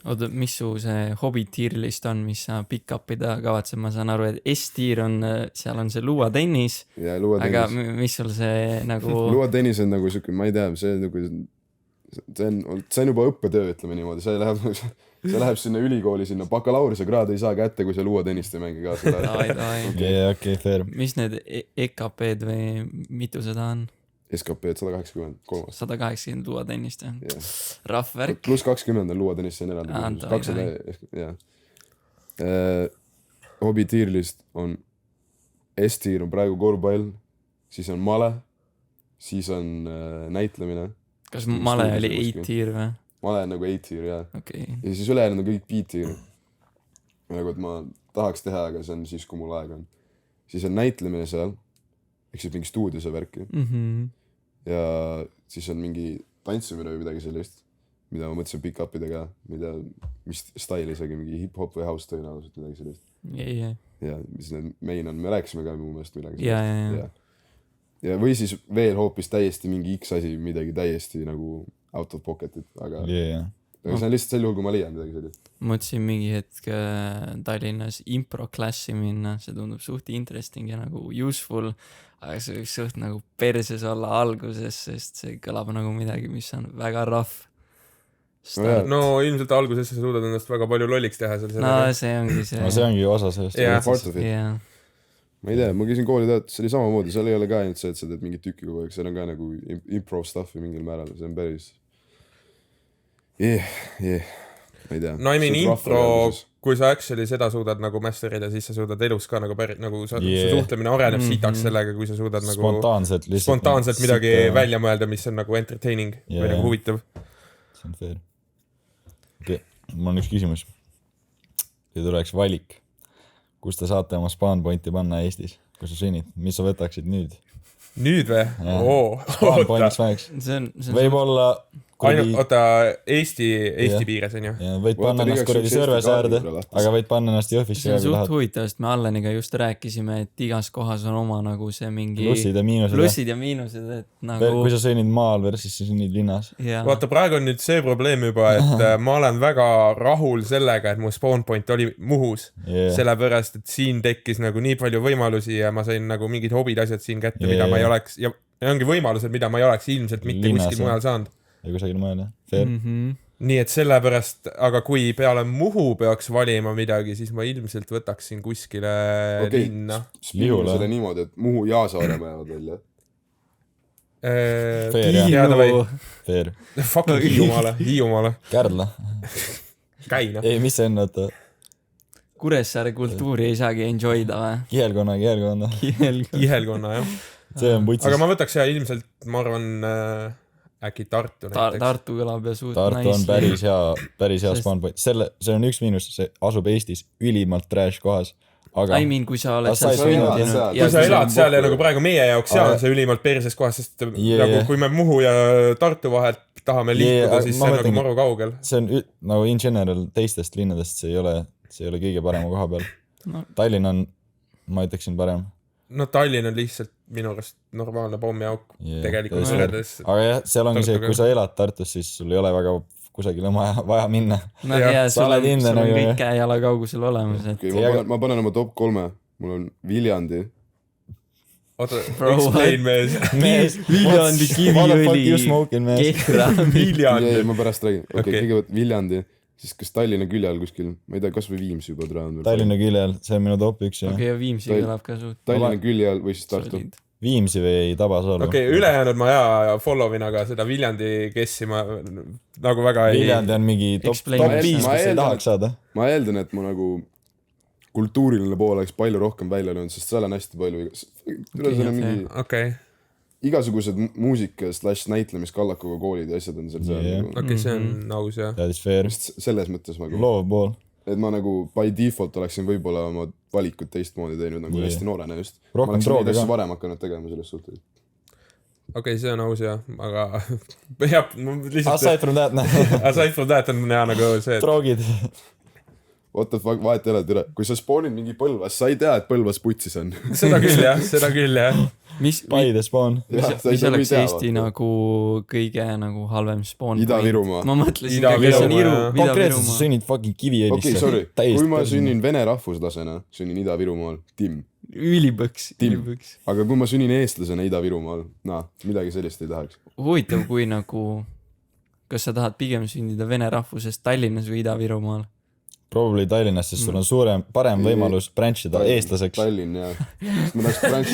oota , mis su see hobi tier list on , mis sa pick-up ida kavatsed , ma saan aru , et S-tiir on , seal on see luuatennis ,
ja
aga
luuatennis ,
mis sul see nagu
luuatennis on nagu siuke , ma ei tea , see nagu , see on juba õppetöö , ütleme niimoodi , see läheb sinna ülikooli , sinna bakalaureusekraadi ei saa kätte , kui sa luuatennist ei mängi kaasa .
okei , fair .
mis need EKP-d või mitu seda on ?
SKP-d 183 .
180 luuatennist jah ?
jah ,
rahv värk .
pluss 20 on luuatennis , see on eraldi
Aa,
küsimus .
davai,
200 , jah . hobi tier list on , S-tiir on praegu korvpall , siis on male , siis on näitlemine .
kas male oli 8-tiir või ?
male on nagu 8-tiir , jah .
okei .
ja siis ülejäänud on kõik B-tiir . nagu , et ma tahaks teha , aga see on siis , kui mul aega on . siis on näitlemine seal , ehk siis mingi stuudiose värki . ja siis on mingi tantsimine või midagi sellist , mida ma mõtlesin pick-up ida ka , mis stail isegi , mingi hip-hop või house tõenäoliselt midagi sellist . ja mis need main on , me rääkisime ka mu meelest midagi
ja .
ja või siis veel hoopis täiesti mingi X asi , midagi täiesti nagu out of pocket'it , aga aga see on lihtsalt sel juhul , kui ma leian midagi sellist .
mõtlesin mingi hetk Tallinnas improklassi minna , see tundub suht interesting ja nagu useful , aga see võiks suht nagu perses olla alguses , sest see kõlab nagu midagi , mis on väga rough .
no ilmselt alguses sa suudad ennast väga palju lolliks teha seal
no see ongi see .
no see ongi ju osa sellest .
Jah.
jah ,
ma ei tea , ma käisin kooli teates , see oli samamoodi , seal ei ole ka ainult see , et sa teed mingit tükki kogu aeg , seal on ka nagu improv stuff'i mingil määral , see on päris . ma ei tea .
no I mean impro , kui sa actually seda suudad nagu master'ida , siis sa suudad elus ka nagu nagu su suhtlemine areneb sitaks sellega , kui sa suudad nagu spontaanselt midagi välja mõelda , mis on nagu entertaining või nagu huvitav .
see on fair . okei , mul on üks küsimus . kui tuleks valik , kus te saate oma spawn pointi panna Eestis , kus sa sünnid , mis sa võtaksid nüüd ?
nüüd või?
Spawn pointiks väheks. Võib-olla
oota, Eesti piires on ju?
Võid panna ennast kuradi Sõrves äärde, aga võid panna ennast Jõhvisse.
See on suht huvitav, sest me Alleniga just rääkisime, et igas kohas on oma nagu see mingi
plussid ja miinused,
et nagu
kui sa sünnid maal versus sa sünnid linnas.
Vaata, praegu on nüüd see probleem juba, et ma olen väga rahul sellega, et mu spawn point oli Muhus, sellepärast, et siin tekkis nagu nii palju võimalusi ja ma sain nagu mingid hobid asjad siin kätte, mida ma ei oleks, ja ongi võimalused, mida ma ei oleks ilmselt mitte kuskil mujal saanud.
Ja kusagil mõelda, fair.
Nii et sellepärast, aga kui peale Muhu peaks valima midagi, siis ma ilmselt võtaksin kuskile linna.
Lihula. Selle niimoodi, et Muhu ja Saaremaa jäävad välja.
Fair.
Fucking Hiiumaale.
Kärdla.
Käina.
Ei, mis see enne, oota?
Kuressaare kultuuri ei saagi enjoyda või?
Kihelkonna,
jah.
See on putsis.
Aga ma võtaks ilmselt, ma arvan... äkki Tartu näiteks.
Tartu kõlab ja suht
Tartu on päris hea spawn point. See on üks miinus, see asub Eestis ülimalt trash kohas. Aga...
I mean, kui sa oled
kui sa elad seal ja nagu praegu meie jaoks seal on see ülimalt perses kohas, sest nagu kui me Muhu ja Tartu vahelt tahame liikuda, siis see on nagu maru kaugel.
See on nagu in general teistest linnadest, see ei ole kõige parema koha peal. Tallinn on, ma ütleksin, parem.
No Tallinn on lihtsalt minu arust normaalne pommiauk tegelikult võrredes.
Aga jah, seal ongi see, kui sa elad Tartus, siis sul ei ole väga kusagile vaja minna.
No ja, sul on kõik käejala kaugusel olemas.
Ma panen oma top 3. Mul on Viljandi.
Oota, explain mees.
Viljandi, Kiviõli, Kehra.
Viljandi.
Ma pärast räägin. Kõigepealt Viljandi. Siis kas Tallinna külje all kuskil, ma ei tea, kas või Viimsi juba praegu.
Tallinna külje all, see on minu top 1.
Okei, ja Viimsi kõlab ka suht.
Tallinna külje all või siis Tartu.
Viimsi või Tabasalu.
Okei, ülejäänud ma follow'in, aga seda Viljandi kessi ma nagu väga ei...
Viljandi on mingi top 5, kus ei tahaks saada.
Ma eeldan, et mu nagu kultuuriline pool oleks palju rohkem välja löönud, sest seal on hästi palju... Igasugused muusika / näitlemiskallakuga koolid ja asjad on seal.
Okei, see on aus, jah.
That is fair.
Selles mõttes nagu...
Loov pool.
Et ma nagu by default oleksin võib-olla oma valikut teistmoodi teinud nagu hästi noorena just.
Rohkem
ma oleksin neid varem hakanud tegema selles suhtes.
Okei, see on aus, jah. Aga...
Aside from
that on hea nagu see...
Droogid.
What the fuck, vahet ei ole, tere. Kui sa spoonid mingi Põlvas, sa ei tea, et Põlvas putsis on.
Seda küll, jah.
Paide spawn.
Mis oleks Eesti nagu kõige nagu halvem spawn?
Ida-Virumaa.
Ma mõtlesin, kas on Ida-Virumaa.
Konkreetselt sa sünnid fucking Kiviõlisse.
Okei, sorry. Kui ma sünnin vene rahvuslasena, sünnin Ida-Virumaal, Tim.
Ülipõks.
Aga kui ma sünnin eestlasena Ida-Virumaal, midagi sellist ei tahaks.
Huvitav, kui nagu, kas sa tahad pigem sünnida vene rahvusest Tallinnas või Ida-Virumaal?
Probably Tallinnas, sest sul on parem võimalus branchida eestlaseks.
Tallinn, jah.
Ma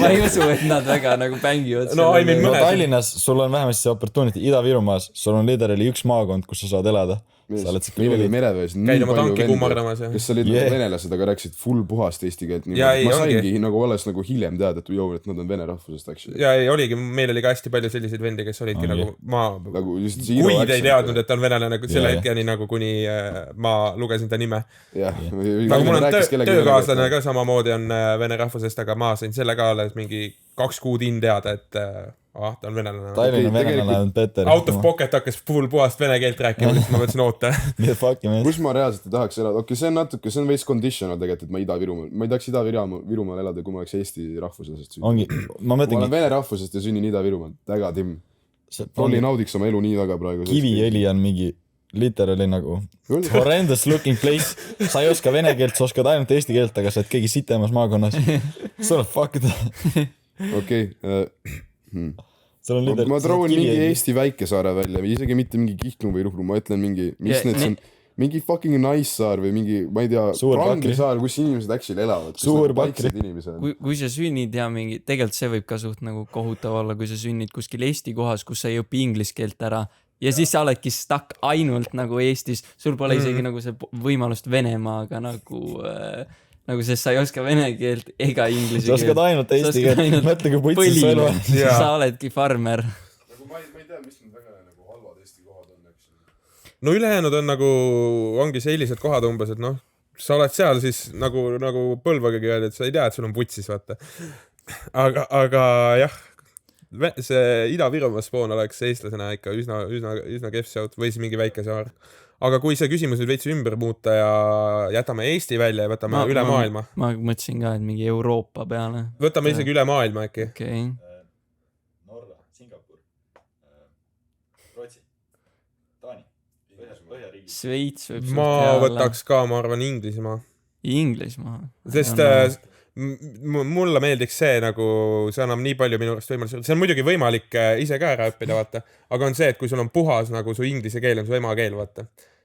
ei usu, et nad väga nagu bängivad.
No Tallinnas sul on vähemasti see opportunity. Ida-Virumaas sul on literally üks maakond, kus sa saad elada.
Meil oli merevees
nii palju vende,
kes olid venelased, aga rääkisid full puhast eesti keelt. Ma saingi nagu alles nagu hiljem teada, et nad on vene rahvusest.
Ja ei oligi, meil oli ka hästi palju selliseid vendi, kes olidki nagu kuid ei teadnud, et ta on venelane selle hetkeni nagu kuni ma lugesin ta nime. Nagu mul on töökaaslane ka samamoodi on vene rahvusest, aga ma sain selle ka alles mingi 2 kuud teada, et ta on venelane.
Tallinna venelane on better.
Out of pocket hakkas full puhast vene keelt rääkima, siis ma mõtlesin oota.
Kus ma reaalselt ei tahaks elada? Okei, see on veits conditional tegelikult, et ma Ida-Virumaal. Ma ei tahaks Ida-Virumaal elada, kui ma oleks Eesti rahvusest sünni. Ma olen vene rahvusest ja sünnin Ida-Virumaal. Täga, Tim. Rolli naudiks oma elu nii väga praegu.
Kiviõli on mingi literally nagu horrendous looking place. Sa ei oska vene keelt, sa oskad ainult eesti keelt, aga sa oled keegi sitemas maakonnas. Sa oled fucked.
Okei. Ma troon mingi Eesti väikesaare välja või isegi mitte mingi Kihnu või Ruhnu, ma ütlen mingi, mis need on, mingi fucking Naissaar või mingi, ma ei tea, Prangisaar, kus inimesed actually elavad.
Suur Pakri.
Kui sa sünnid ja mingi, tegelikult see võib ka suht nagu kohutav olla, kui sa sünnid kuskil Eesti kohas, kus sa ei õpi inglise keelt ära ja siis sa oledki stuck ainult nagu Eestis, sul pole isegi nagu see võimalust Venemaaga nagu sest sa ei oska vene keelt ega inglise keelt.
Sa oskad ainult eesti keelt. Mõtle, kui putsis sa elu on.
Sa oledki farmer.
Ma ei tea, mis need väga nagu halvad Eesti kohad on.
No ülejäänud on nagu, ongi sellised kohad umbes, et noh, sa oled seal siis nagu Põlvagagi öeldi, et sa ei tea, et sul on putsis, vaata. Aga jah. see Ida-Virumaa spoon oleks eestlasena ikka üsna kehv seot või siis mingi väike saar. Aga kui see küsimus nüüd veits ümber muuta ja jätame Eesti välja ja võtame üle maailma.
Ma mõtlesin ka, et mingi Euroopa peale.
Võtame isegi üle maailma äkki.
Okay.
Norra, Singapur, Rootsi, Taani, Põhjariigi.
Sveits võib
ma võtaks ka, ma arvan, Inglismaa. Sest mulle meeldiks see nagu, see annab nii palju minu arust võimalusi. See on muidugi võimalik ise ka ära õppida, vaata. Aga on see, et kui sul on puhas nagu su inglise keel on su emakeel, vaata.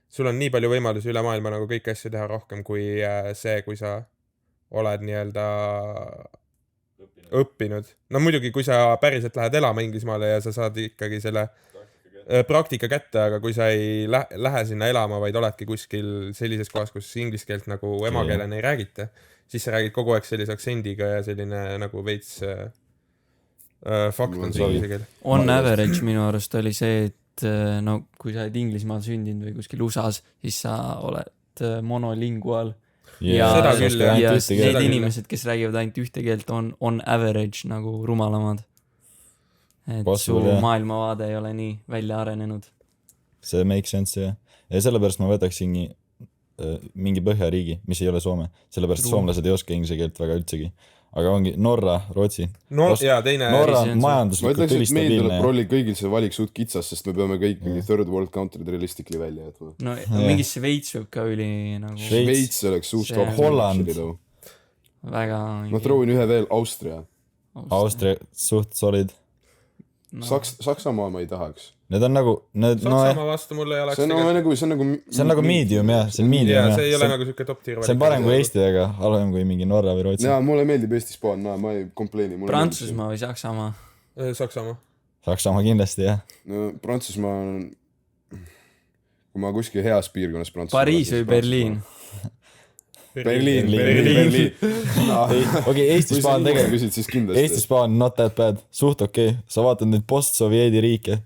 Sul on nii palju võimalusi üle maailma nagu kõiki asju teha rohkem kui see, kui sa oled nii-öelda õppinud. No muidugi, kui sa päriselt lähed elama Inglismaale ja sa saad ikkagi selle praktika kätte, aga kui sa ei lähe sinna elama, vaid oledki kuskil sellises kohas, kus inglise keelt nagu emakeelena ei räägita, siis sa räägid kogu aeg sellise aktsendiga ja selline nagu veits fakt on see inglise keel.
On average minu arust oli see, et no kui sa oled Inglismaal sündinud või kuskil USAs, siis sa oled monolingual. Ja need inimesed, kes räägivad ainult ühte keelt, on average nagu rumalamad. Et su maailmavaade ei ole nii välja arenenud.
See makes sense, jah. Ja sellepärast ma võtaksingi mingi Põhjariigi, mis ei ole Soome. Sellepärast soomlased ei oska inglise keelt väga üldsegi. Aga ongi Norra, Rootsi. Norra majanduslikult
ülistabiilne. Ma ütleks, et meil tuleb rolli kõigil see valik suht kitsas, sest me peame kõik mingi third world country'd realistically välja jätma.
No mingi Sveits võib ka üli nagu...
Sveits oleks suht
Holland.
Väga...
Ma troovin ühe veel
Austria suht solid.
No.
Saksamaa ma ei tahaks.
Need on nagu...
Saksamaa vastu mulle ei oleks...
See on nagu
medium, jah. See on medium, jah.
See ei ole nagu siuke top tier valik.
See on parem kui Eesti, aga halvem kui mingi Norra või Rootsi.
Jaa, mulle meeldib Eesti Spaan, ma ei kompleeni.
Prantsusmaa või Saksamaa?
Saksamaa kindlasti, jah.
No Prantsusmaa on... Kui ma kuskil heas piirkonnas Prantsusmaa...
Pariis või Berliin?
Berliin.
Okei, Eesti-Spaan tegelikult. Eesti-Spaan not that bad. Suht okei. Sa vaatad neid post-sovjeedi riike.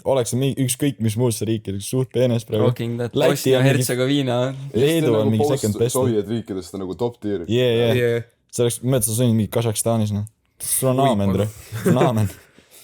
Oleks ükskõik mis muusse riike. Suht peenes praegu.
Rocking that Bosnia-Herzegovina.
Leedu on mingi second best.
Post-sovjet riikidest nagu top tier.
Yeah. See oleks, mõelda, sa sunnid mingi Kasahstanis. Sul on aamen.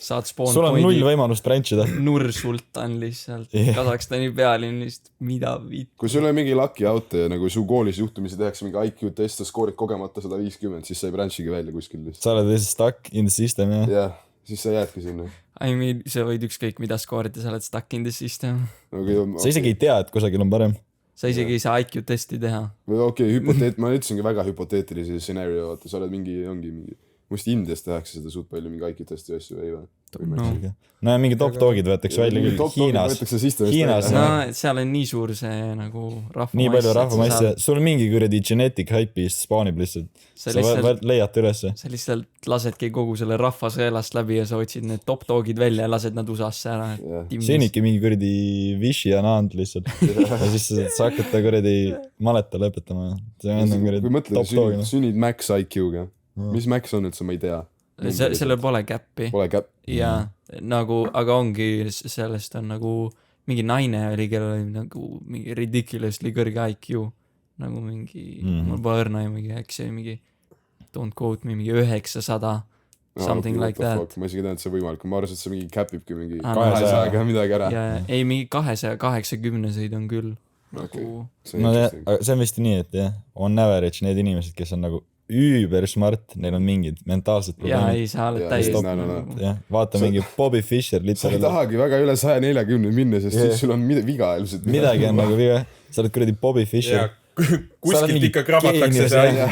Sul on null võimalust branchida.
Nursultan lihtsalt. Kasahstani pealinnist. Mida vitt.
Kui sul on mingi lucky out ja nagu su koolis juhtumisi tehakse mingi IQ test ja skoorid kogemata 150, siis sa ei branchigi välja kuskil lihtsalt.
Sa oled lihtsalt stuck in the system, jah?
Jah, siis sa jäädki sinna.
I mean, sa võid ükskõik mida skoorida, sa oled stuck in the system.
Sa isegi ei tea, et kusagil on parem.
Sa isegi ei saa IQ testi teha.
Okei, ma ütlesingi väga hüpoteetilisi stsenaariumi, vaata, sa oled mingi Must Indias tehakse seda suht palju mingi IQ testi asju või
No ja mingi top-dogid võetakse välja küll Hiinas.
No seal on nii suur see nagu rahvamass.
Nii palju rahvamass. Sul on mingi kuradi genetic hype'i spaanib lihtsalt. Sa leiad ülesse.
Sa lihtsalt lasedki kogu selle rahvasõelast läbi ja sa otsid need top-dogid välja ja lased nad USA-sse ära.
See on ikka mingi kuradi Vichy ja naand lihtsalt. Ja siis sa hakkad ta kuradi maleta lõpetama.
Kui mõtled, sünnid max IQ-ga. Mis max on üldse, ma ei tea.
Sellel pole käppi.
Pole käpp.
Ja nagu, aga ongi, sellest on nagu mingi naine oli, kellel oli nagu mingi ridiculously kõrge IQ. Nagu mingi, mul pole õrna mingi, äkki see oli mingi, don't quote me, mingi 900, something like that.
Ma isegi tean, et see võimalik. Ma arvasin, et see mingi käpibki mingi 200 midagi ära.
Ei, mingi 280-seid on küll.
See on vist nii, et jah, on average need inimesed, kes on nagu üüber smart, neil on mingid mentaalsed probleemid.
Ja ei, sa oled täiesti.
Vaata mingi Bobby Fischer.
Sa ei tahagi väga üle 140 minna, sest siis sul on viga ilmselt.
Midagi on nagu viga. Sa oled kuradi Bobby Fischer.
Kuskilt ikka krabatakse see.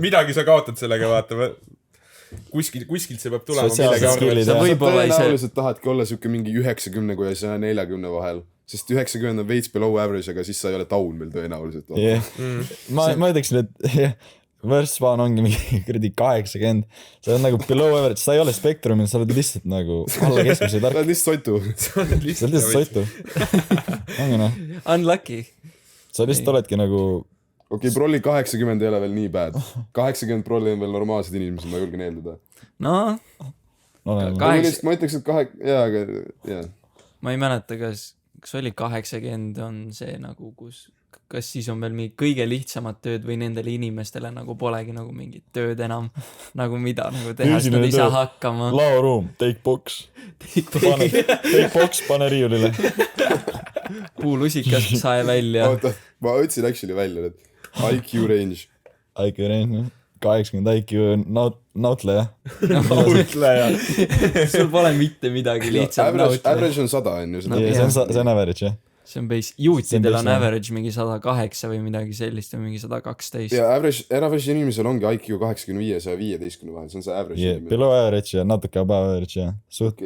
Midagi sa kaotad sellega, vaata. Kuskilt see peab tulema millegi arvel.
Sa tõenäoliselt tahadki olla siuke mingi 90 kui 140 vahel. Sest 90 on veits below average, aga siis sa ei ole down veel tõenäoliselt.
Ma ütleksin, et Worst Spaan ongi mingi kuradi 80. Sa oled nagu below average, sa ei ole spektrumil, sa oled lihtsalt nagu alla keskmise tark.
Sa oled lihtsalt soitu.
Sa oled lihtsalt soitu. Ongi noh.
Unlucky.
Sa lihtsalt oledki nagu...
Okei, prolli 80 ei ole veel nii bad. 80 prolli on veel normaalsed inimesed, ma julgen eeldada.
No.
Ma ütleks, et
Ma ei mäleta, kas oli 80 on see nagu, kus kas siis on veel mingi kõige lihtsamad tööd või nendele inimestele nagu polegi nagu mingit tööd enam nagu mida nagu teha, sest nad ei saa hakkama.
Laoruum, take box. Take box, pane riiulile.
Puulusikas sae välja.
Oota, ma otsin actually välja need IQ range.
IQ range, 80 IQ nautleja.
Nautleja.
Sul pole mitte midagi lihtsalt nautleja.
Average on 100 on ju.
See on average, jah.
See on base, juutidel on average mingi 108 või midagi sellist või mingi 112.
Ja average inimesel ongi IQ 85 ja 115 vahel, see on see average inimene.
Below average ja natuke above average ja suht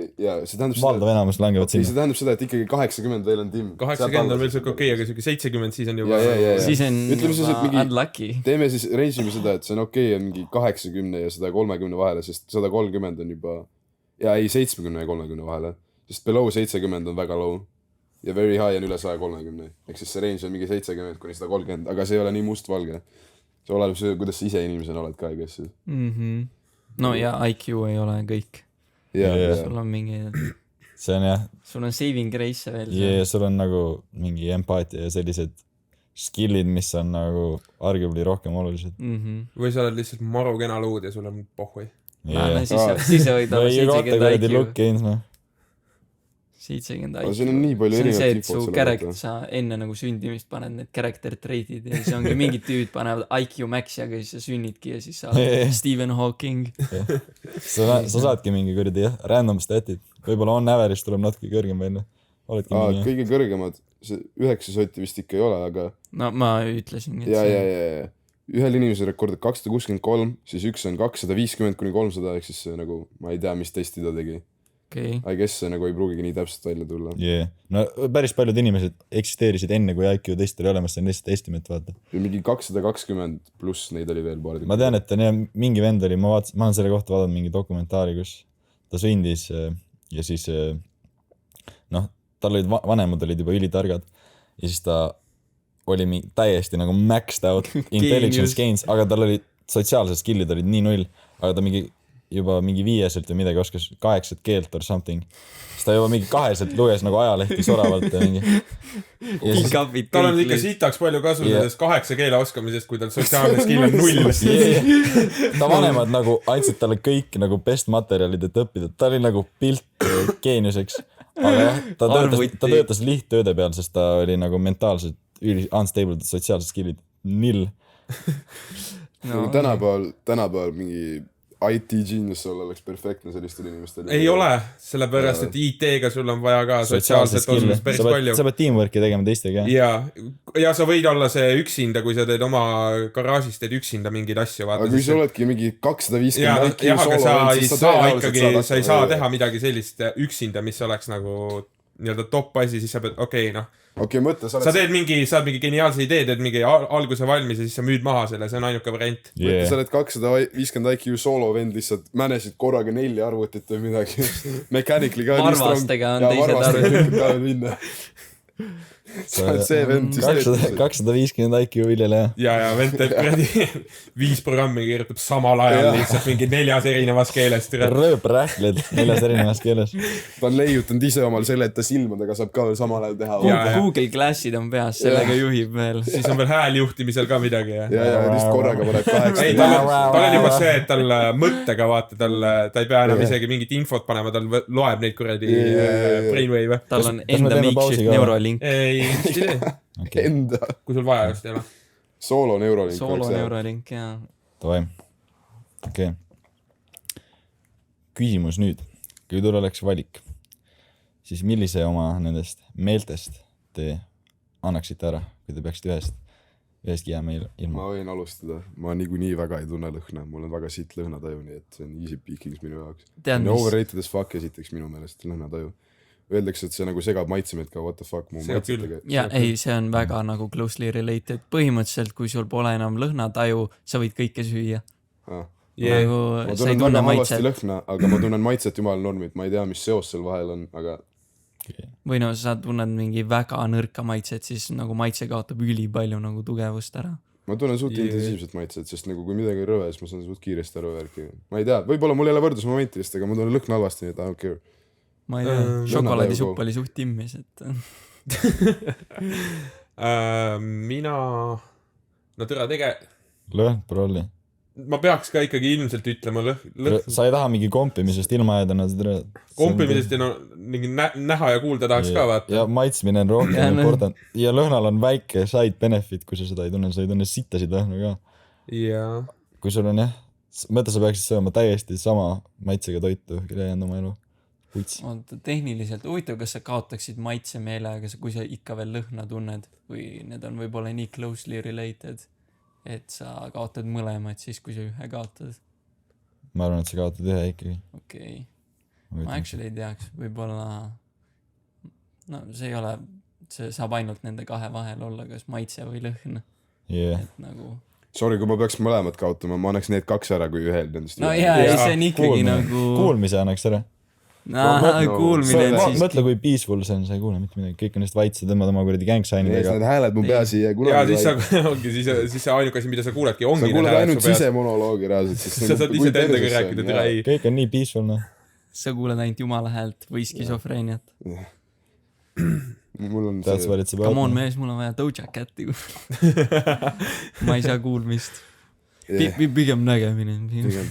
valdav enamus langevad sinna.
See tähendab seda, et ikkagi 80 veel on Tim.
80 on veel siuke okei, aga siuke 70 siis on juba
siis on juba unlucky.
Teeme siis, reisime seda, et see on okei, on mingi 80 ja 130 vahele, sest 130 on juba ja ei 70 ja 30 vahele, sest below 70 on väga low ja very high on üle 130, ehk siis see range on mingi 70 kuni 130, aga see ei ole nii must-valge. See oleneb see, kuidas sa ise inimesena oled ka, kes siis.
No ja IQ ei ole kõik. Sul on mingi...
See on jah.
Sul on saving grace veel.
Ja sul on nagu mingi empaatia ja sellised skillid, mis on nagu arguably rohkem olulised.
Või sa oled lihtsalt maru kena luud ja sul on pohhui.
Siis võid olla 70 IQ. 70 IQ.
See on nii palju
erinevat infot. See on see, et su character, sa enne nagu sündimist paned need character traitid ja siis ongi mingid tüüd panevad IQ max'i, aga siis sa sünnidki ja siis sa oled Stephen Hawking.
Sa saadki mingi kuradi random statid. Võib-olla on average, tuleb natuke kõrgem välja.
Kõige kõrgemad, see 9 sotti vist ikka ei ole, aga...
No ma ütlesin.
Ja. Ühel inimesel rekordib 263, siis üks on 250 kuni 300, ehk siis nagu ma ei tea, mis testi ta tegi. I guess see nagu ei pruugigi nii täpselt välja tulla.
No päris paljud inimesed eksisteerisid enne, kui IQ test oli olemas, see on lihtsalt estimate, vaata.
Ja mingi 220 pluss neid oli veel paar.
Ma tean, et mingi vend oli, ma olen selle kohta vaadanud mingi dokumentaari, kus ta sündis ja siis tal olid vanemad olid juba ülitargad ja siis ta oli täiesti nagu maxed out intelligence gains, aga tal olid sotsiaalsed skillid olid nii null, aga ta juba mingi 5 või midagi oskas 8 keelt or something. Siis ta juba mingi 2 luges nagu ajalehti soravalt ja mingi.
Tal on ikka sitaks palju kasu sellest 8 keele oskamisest, kui tal sotsiaalne skill on 0.
Ta vanemad nagu andsid talle kõik nagu best materjalid, et õppida. Ta oli nagu pilt geeniuseks. Aga jah, ta töötas lihttööde peal, sest ta oli nagu mentaalselt unstable sotsiaalsed skillid. 0.
Tänapäeval mingi IT genius olla oleks perfektne sellistel inimestel.
Ei ole, sellepärast, et IT-ga sul on vaja ka sotsiaalset osumist päris palju.
Sa pead teamwork'i tegema teistega.
Ja sa võid olla see üksinda, kui sa teed oma garaažis, teed üksinda mingeid asju.
Aga kui sa oledki mingi 250 IQ
solo, sa ei saa teha midagi sellist üksinda, mis oleks nagu nii-öelda top asi, siis sa pead,
mõtle,
sa teed mingi geniaalse idee, teed mingi alguse valmis ja siis sa müüd maha selle, see on ainuke variant.
Mõtle, sa oled 250 IQ solo vend, lihtsalt mänesid korraga 4 arvutit või midagi. Mechanically ka
Marvastega on teised
arvutit. Sa oled see vend siis
250 IQ viljele,
jah. Ja vend teeb 5 programmi kirjutab samal ajal lihtsalt mingi 4 erinevas keeles.
Rööprähkled 4 erinevas keeles.
Ta on leiutanud ise omal selle, et ta silmadega saab ka veel samal ajal teha.
Google Glassid on peas, sellega juhib veel.
Siis on veel hääljuhtimisel ka midagi.
Ja lihtsalt korraga paneb 8.
Tal on juba see, et tal mõttega vaata, ta ei pea enam isegi mingit infot panema, tal loeb neid kuradi brainwave.
Tal on enda makeshift Neuralink.
Enda.
Kui sul vaja just ei ole.
Solo Neuralink.
Solo Neuralink, jaa.
Tavai. Okei. Küsimus nüüd. Kui tul oleks valik, siis millise oma nendest meeltest te annaksite ära, kui te peaksite ühestki jääma ilma?
Ma võin alustada. Ma niikuinii väga ei tunne lõhna. Mul on väga siit lõhnataju, nii et see on easy pickings minu jaoks. Overrated as fuck esiteks minu meelest lõhnataju. Öeldakse, et see nagu segab maitsemeid ka, what the fuck, mu maitsetega.
Ja ei, see on väga nagu closely related. Põhimõtteliselt, kui sul pole enam lõhnataju, sa võid kõike süüa.
Ma tunnen väga halvasti lõhna, aga ma tunnen maitset jumal normid. Ma ei tea, mis seos seal vahel on, aga...
Või no, sa tunned mingi väga nõrka maitset, siis nagu maitse kaotab üli palju nagu tugevust ära.
Ma tunnen suht intensiivset maitset, sest nagu kui midagi rõve, siis ma saan suht kiiresti aru värki. Ma ei tea, võib-olla mul ei ole võrdlusmomentidest, aga ma tunnen lõhna halvasti, nii et I don't care.
Ma ei tea, šokolaadisupp oli suht timmis, et...
mina, no tere
lõhn prolli .
ma peaks ka ikkagi ilmselt ütlema
Sa ei taha mingi kompimisest ilma jääda ,
kompimisest ja no mingi näha ja kuulda tahaks ka vaata .
ja maitsmine on rohkem important ja lõhnal on väike side benefit , kui sa seda ei tunne sittasid lõhna ka .
jaa .
kui sul on jah , mõtle , sa peaksid sööma täiesti sama maitsega toitu ülejäänud oma elu . puits .
oota , tehniliselt huvitav , kas sa kaotaksid maitsemeele , kui sa ikka veel lõhna tunned või need on võib-olla nii closely related , et sa kaotad mõlemad siis , kui sa ühe kaotad .
ma arvan , et sa kaotad ühe ikkagi .
okei , ma actually ei teaks , võib-olla no see ei ole , see saab ainult nende kahe vahel olla , kas maitse või lõhn ,
yeah.
et nagu
Sorry , kui ma peaks mõlemad kaotama , ma annaks need 2 ära , kui ühel nendest
no jaa , ei see on ikkagi nagu
kuulmise annaks ära .
kuulmine , et siis
mõtle , kui peaceful see on , sa ei kuule mitte midagi , kõik on lihtsalt vait , sa tõmbad oma kuradi gängsainidega .
need hääled mu peas ei jää
ja
kunagi
siis sa ongi , siis see ainuke asi , mida sa kuuledki ,
sa
ongi
kuuled ainult sisemonoloogi reaalselt , sest
sa saad ise endaga rääkida , tere ei .
kõik on nii peaceful , noh .
sa kuuled ainult jumala häält või skisofreeniat .
mul on
That's what it's about .
Come on mees , mul on vaja Doja Cati . ma ei saa kuulmist . pigem nägemine .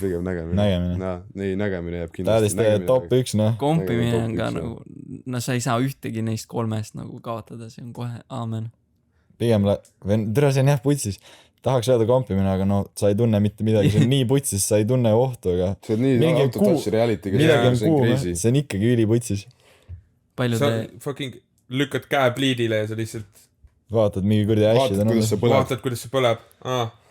pigem nägemine .
Nägemine.
ei , nägemine jääb
That is
kindlasti .
the top 1 , noh .
kompimine on ka
Top üks,
nagu , no sa ei saa ühtegi neist 3 nagu kaotada , see on kohe aamen .
pigem , tere , see on jah putsis . tahaks öelda kompimine , aga no sa ei tunne mitte midagi , see on nii putsis , sa ei tunne ohtu , aga
see on nii
Mingi
autotouch reality'ga ,
midagi on
see on
kuum ,
crazy .
see on ikkagi üliputsis .
palju
sa
te ,
fucking lükkad käe pliidile ja sa lihtsalt
vaatad mingi kuradi äshid
vaatad ,
on
kuidas sa
olnud .
põled .
vaatad , kuidas see põleb .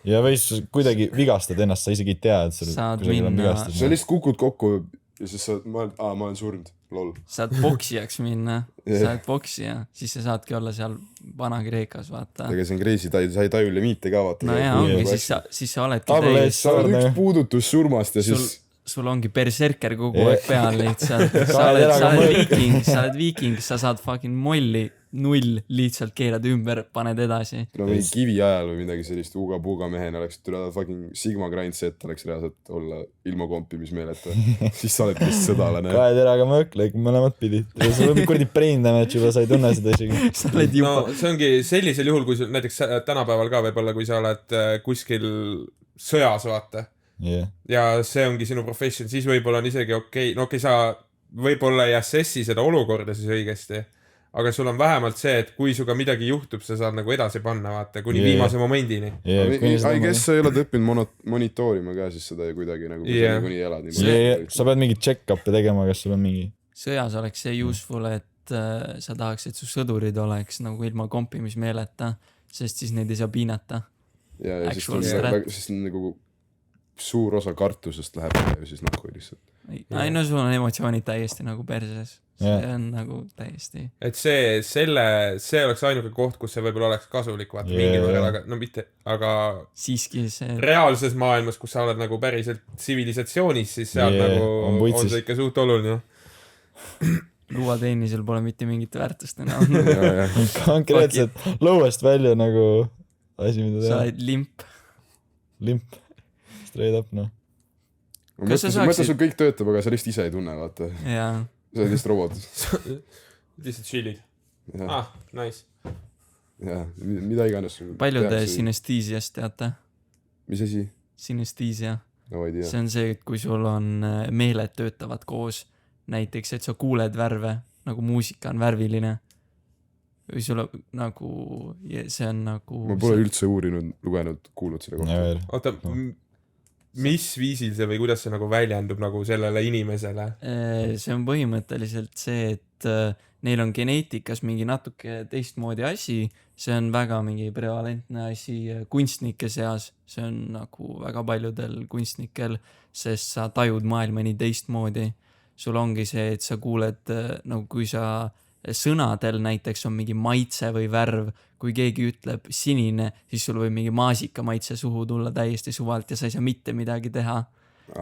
ja või siis kuidagi vigastad ennast , sa isegi ei tea , et sul
Saad
kusagil on
minna-
vigastus .
sa lihtsalt kukud kokku ja siis sa , ma olen surnud , lol .
saad poksijaks minna ,
Jah.
sa oled poksija , siis sa saadki olla seal Vana-Kreekas , vaata .
ega see on crazy , sa ei taju limiite ka vaata .
no jaa , ongi , siis sa oledki
Tablet.
täis ,
sa oled üks puudutus surmast ja siis
sul ongi berserker kogu aeg peal lihtsalt , sa
Kahe
oled
teraga mõõk.
viiking , sa saad fucking molli 0 lihtsalt keerad ümber , paned edasi .
no mingi kivi ajal või midagi sellist uga-puuga mehena oleks tule fucking Sigma grind set oleks reaalselt olla ilma kompimismeeleta . siis sa oled vist sõdalane .
kahe teraga mõõk , lõik mõlemat pidi . sul on kuradi brain damage juba , sa ei tunne seda isegi .
sa oled juba
no see ongi sellisel juhul , kui sul näiteks tänapäeval ka võib-olla , kui sa oled kuskil sõjas , vaata ,
jah ,
ja see ongi sinu profession , siis võib-olla on isegi okei , no okei , sa võib-olla ei assessi seda olukorda siis õigesti , aga sul on vähemalt see , et kui suga midagi juhtub , sa saad nagu edasi panna , vaata , kuni viimase momendini .
I guess sa ei ole õppinud monitoorima ka siis seda kuidagi nagu , kui sa niikuinii elad niimoodi .
sa pead mingit check-up'e tegema , kas sul on mingi
sõjas oleks see useful , et sa tahaks , et su sõdurid oleks nagu ilma kompimismeeleta , sest siis neid ei saa piinata .
ja siis
Actual strat.
siis nagu suur osa kartusest läheb siis nahku lihtsalt .
ei no sul on emotsioonid täiesti nagu perses , see
Jah.
on nagu täiesti .
et see oleks ainuke koht , kus see võib-olla oleks kasulik , vaata mingil võrral , aga no mitte , aga
siiski see ,
reaalses maailmas , kus sa oled nagu päriselt tsivilisatsioonis , siis seal
Yeah,
nagu
on
on
putsis.
see ikka suht oluline .
luuateenisel pole mitte mingit väärtust enam .
konkreetselt lõuest välja nagu asi , mida
sa
teha .
oled limp .
limp , straight up , noh .
Kas sa
mõtle ,
saaksid-
sul kõik töötab , aga sa lihtsalt ise ei tunne , vaata .
jaa ,
sa oled lihtsalt robot .
lihtsalt chill'id . Nice .
jah , mida iganes .
palju te ? synestesiast teate ?
mis asi ?
Synestesia ,
no ei tea .
see on see , et kui sul on meeled töötavad koos , näiteks , et sa kuuled värve , nagu muusika on värviline või sul on nagu , see on nagu
ma pole üldse uurinud , lugenud , kuulnud selle kohta .
oota , mis viisil see või kuidas see nagu väljendub nagu sellele inimesele ?
see on põhimõtteliselt see , et neil on geneetikas mingi natuke teistmoodi asi , see on väga mingi prevalentne asi kunstnike seas , see on nagu väga paljudel kunstnikel , sest sa tajud maailma nii teistmoodi . sul ongi see , et sa kuuled nagu kui sa sõnadel näiteks on mingi maitse või värv , kui keegi ütleb sinine , siis sul võib mingi maasika maitse suhu tulla täiesti suvalt ja sa ei saa mitte midagi teha .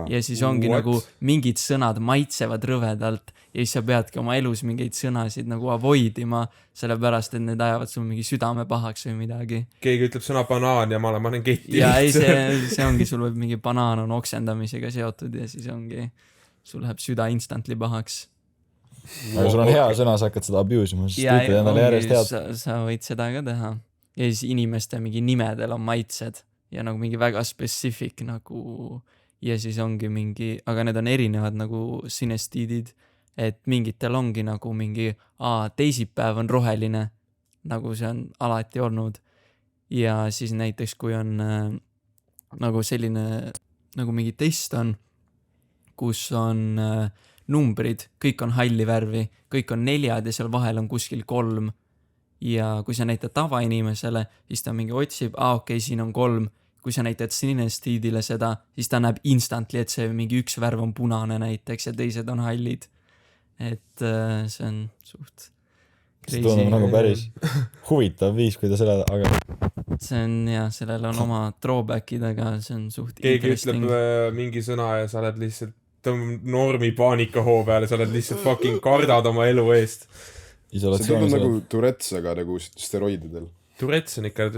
ja siis ongi
What?
nagu mingid sõnad maitsevad rõvedalt ja siis sa peadki oma elus mingeid sõnasid nagu avoid ima , sellepärast et need ajavad sul mingi südame pahaks või midagi .
keegi ütleb sõna banaan ja ma panen ketti .
ja ei , see ongi , sul võib mingi banaan on oksendamisega seotud ja siis ongi , sul läheb süda instantly pahaks .
aga sul on hea sõna , sa hakkad seda abuse ima , siis
ja
ütled endale järjest head .
sa võid seda ka teha . ja siis inimeste mingi nimedel on maitsed ja nagu mingi väga specific nagu ja siis ongi mingi, aga need on erinevad nagu synestiidid, et mingitel ongi nagu mingi teisipäev on roheline, nagu see on alati olnud ja siis näiteks kui on nagu selline nagu mingi test on, kus on numbrid, kõik on halli värvi, kõik on 4 ja seal vahel on kuskil 3 ja kui sa näitad tavainimesele, siis ta mingi otsib, okei, siin on 3, kui sa näitad synestiidile seda, siis ta näeb instantly, et see mingi üks värv on punane näiteks ja teised on hallid, et see on suht
see tundub nagu päris huvitav viis, kuidas elada, aga
see on jah, sellel on oma drawback'id, aga see on suht
keegi ütleb mingi sõna ja sa oled lihtsalt normi paanikahoo peale, sa oled lihtsalt fucking kardad oma elu eest.
See tundub nagu Tourette's, aga nagu steroididel.
Tourette's on ikka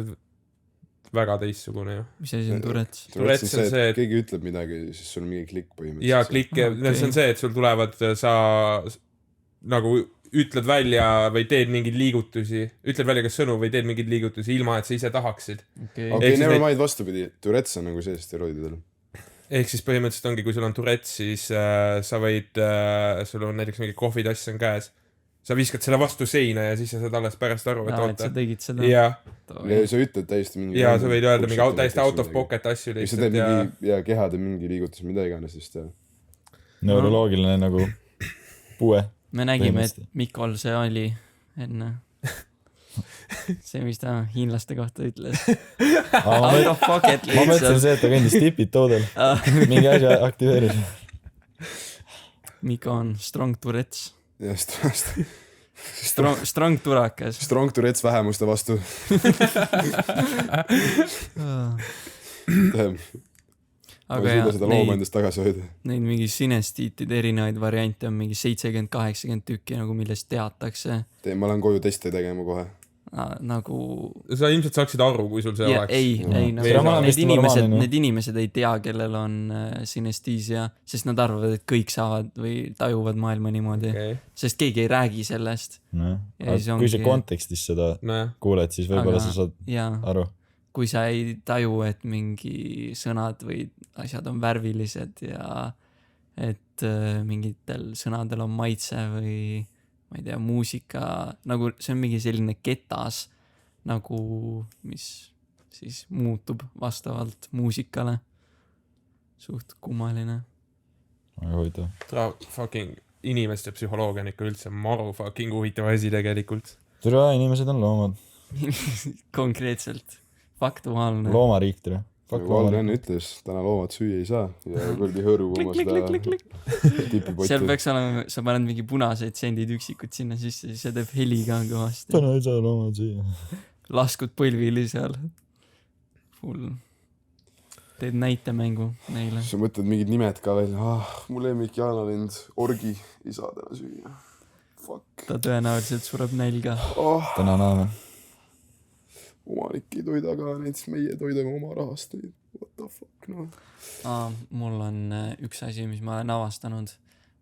väga teistsugune ju.
Mis asi on Tourette's?
Tourette's on see, et
keegi ütleb midagi, siis sul on mingi klikk põhimõtteliselt.
jaa, klikk, see on see, et sul tulevad, sa nagu ütled välja või teed mingeid liigutusi, ütled välja kas sõnu või teed mingeid liigutusi ilma, et sa ise tahaksid.
Okei, never mind, vastupidi. Tourette's on nagu see steroididel.
Ehk siis põhimõtteliselt ongi, kui sul on Tourette's, siis sa võid, sul on näiteks mingi kohvitass on käes, sa viskad selle vastu seina ja siis sa saad alles pärast aru,
et sa tegid seda.
ja
sa ütled täiesti mingi
ja sa võid öelda mingi täiesti out of pocket asju
lihtsalt. Ja sa teed mingi ja kehade mingi liigutus, mida iganes vist.
Neuroloogiline nagu puue.
Me nägime, et Mikol see oli enne. See, mis ta hiinlaste kohta ütles. Out of pocket
lihtsalt. Ma mõtlesin see, et ta kändis tipid toodel. Mingi asja aktiveeris.
Miko on strong Tourette's.
Ja,
strong turakas.
Strong Tourette's vähemuste vastu. Ma ei suuda seda looma endast tagasi hoida.
Neid mingi synestiitide erinevaid variante on mingi 70-80 tükki, nagu millest teatakse.
Ma lähen koju teste tegema kohe.
Nagu
sa ilmselt saaksid aru, kui sul see oleks.
Ei, need inimesed ei tea, kellel on synestiisia, sest nad arvavad, et kõik saavad või tajuvad maailma niimoodi, sest keegi ei räägi sellest.
Kui see kontekstis seda kuuled, siis võib-olla sa saad aru.
Kui sa ei taju, et mingi sõnad või asjad on värvilised ja et mingitel sõnadel on maitse või ma ei tea, muusika, nagu see on mingi selline ketas, nagu mis siis muutub vastavalt muusikale. Suht kummaline.
Väga huvitav.
Fucking inimeste psühholoogia on ikka üldse maru fucking huvitav asi tegelikult.
Tere, inimesed on loomad.
Konkreetselt. Faktuaalne.
Loomariik, tere.
Nagu Valren ütles, täna loomad süüa ei saa ja kurdi hõõrub oma seda tipipotti.
Seal peaks olema, sa paned mingi punaseid sendid üksikud sinna sisse, siis see teeb heli ka kõvasti.
Täna ei saa loomad süüa.
Laskud põlvili seal. Full. Teed näitemängu neile.
Sa mõtled mingid nimed ka veel. Mu lemmik Jaanalind, orgi ei saa täna süüa. Fuck.
Ta tõenäoliselt sureb nälga.
Täna naame.
Omanik ei toida ka, näiteks meie toidame oma rahast. What the fuck, no.
Mul on üks asi, mis ma olen avastanud.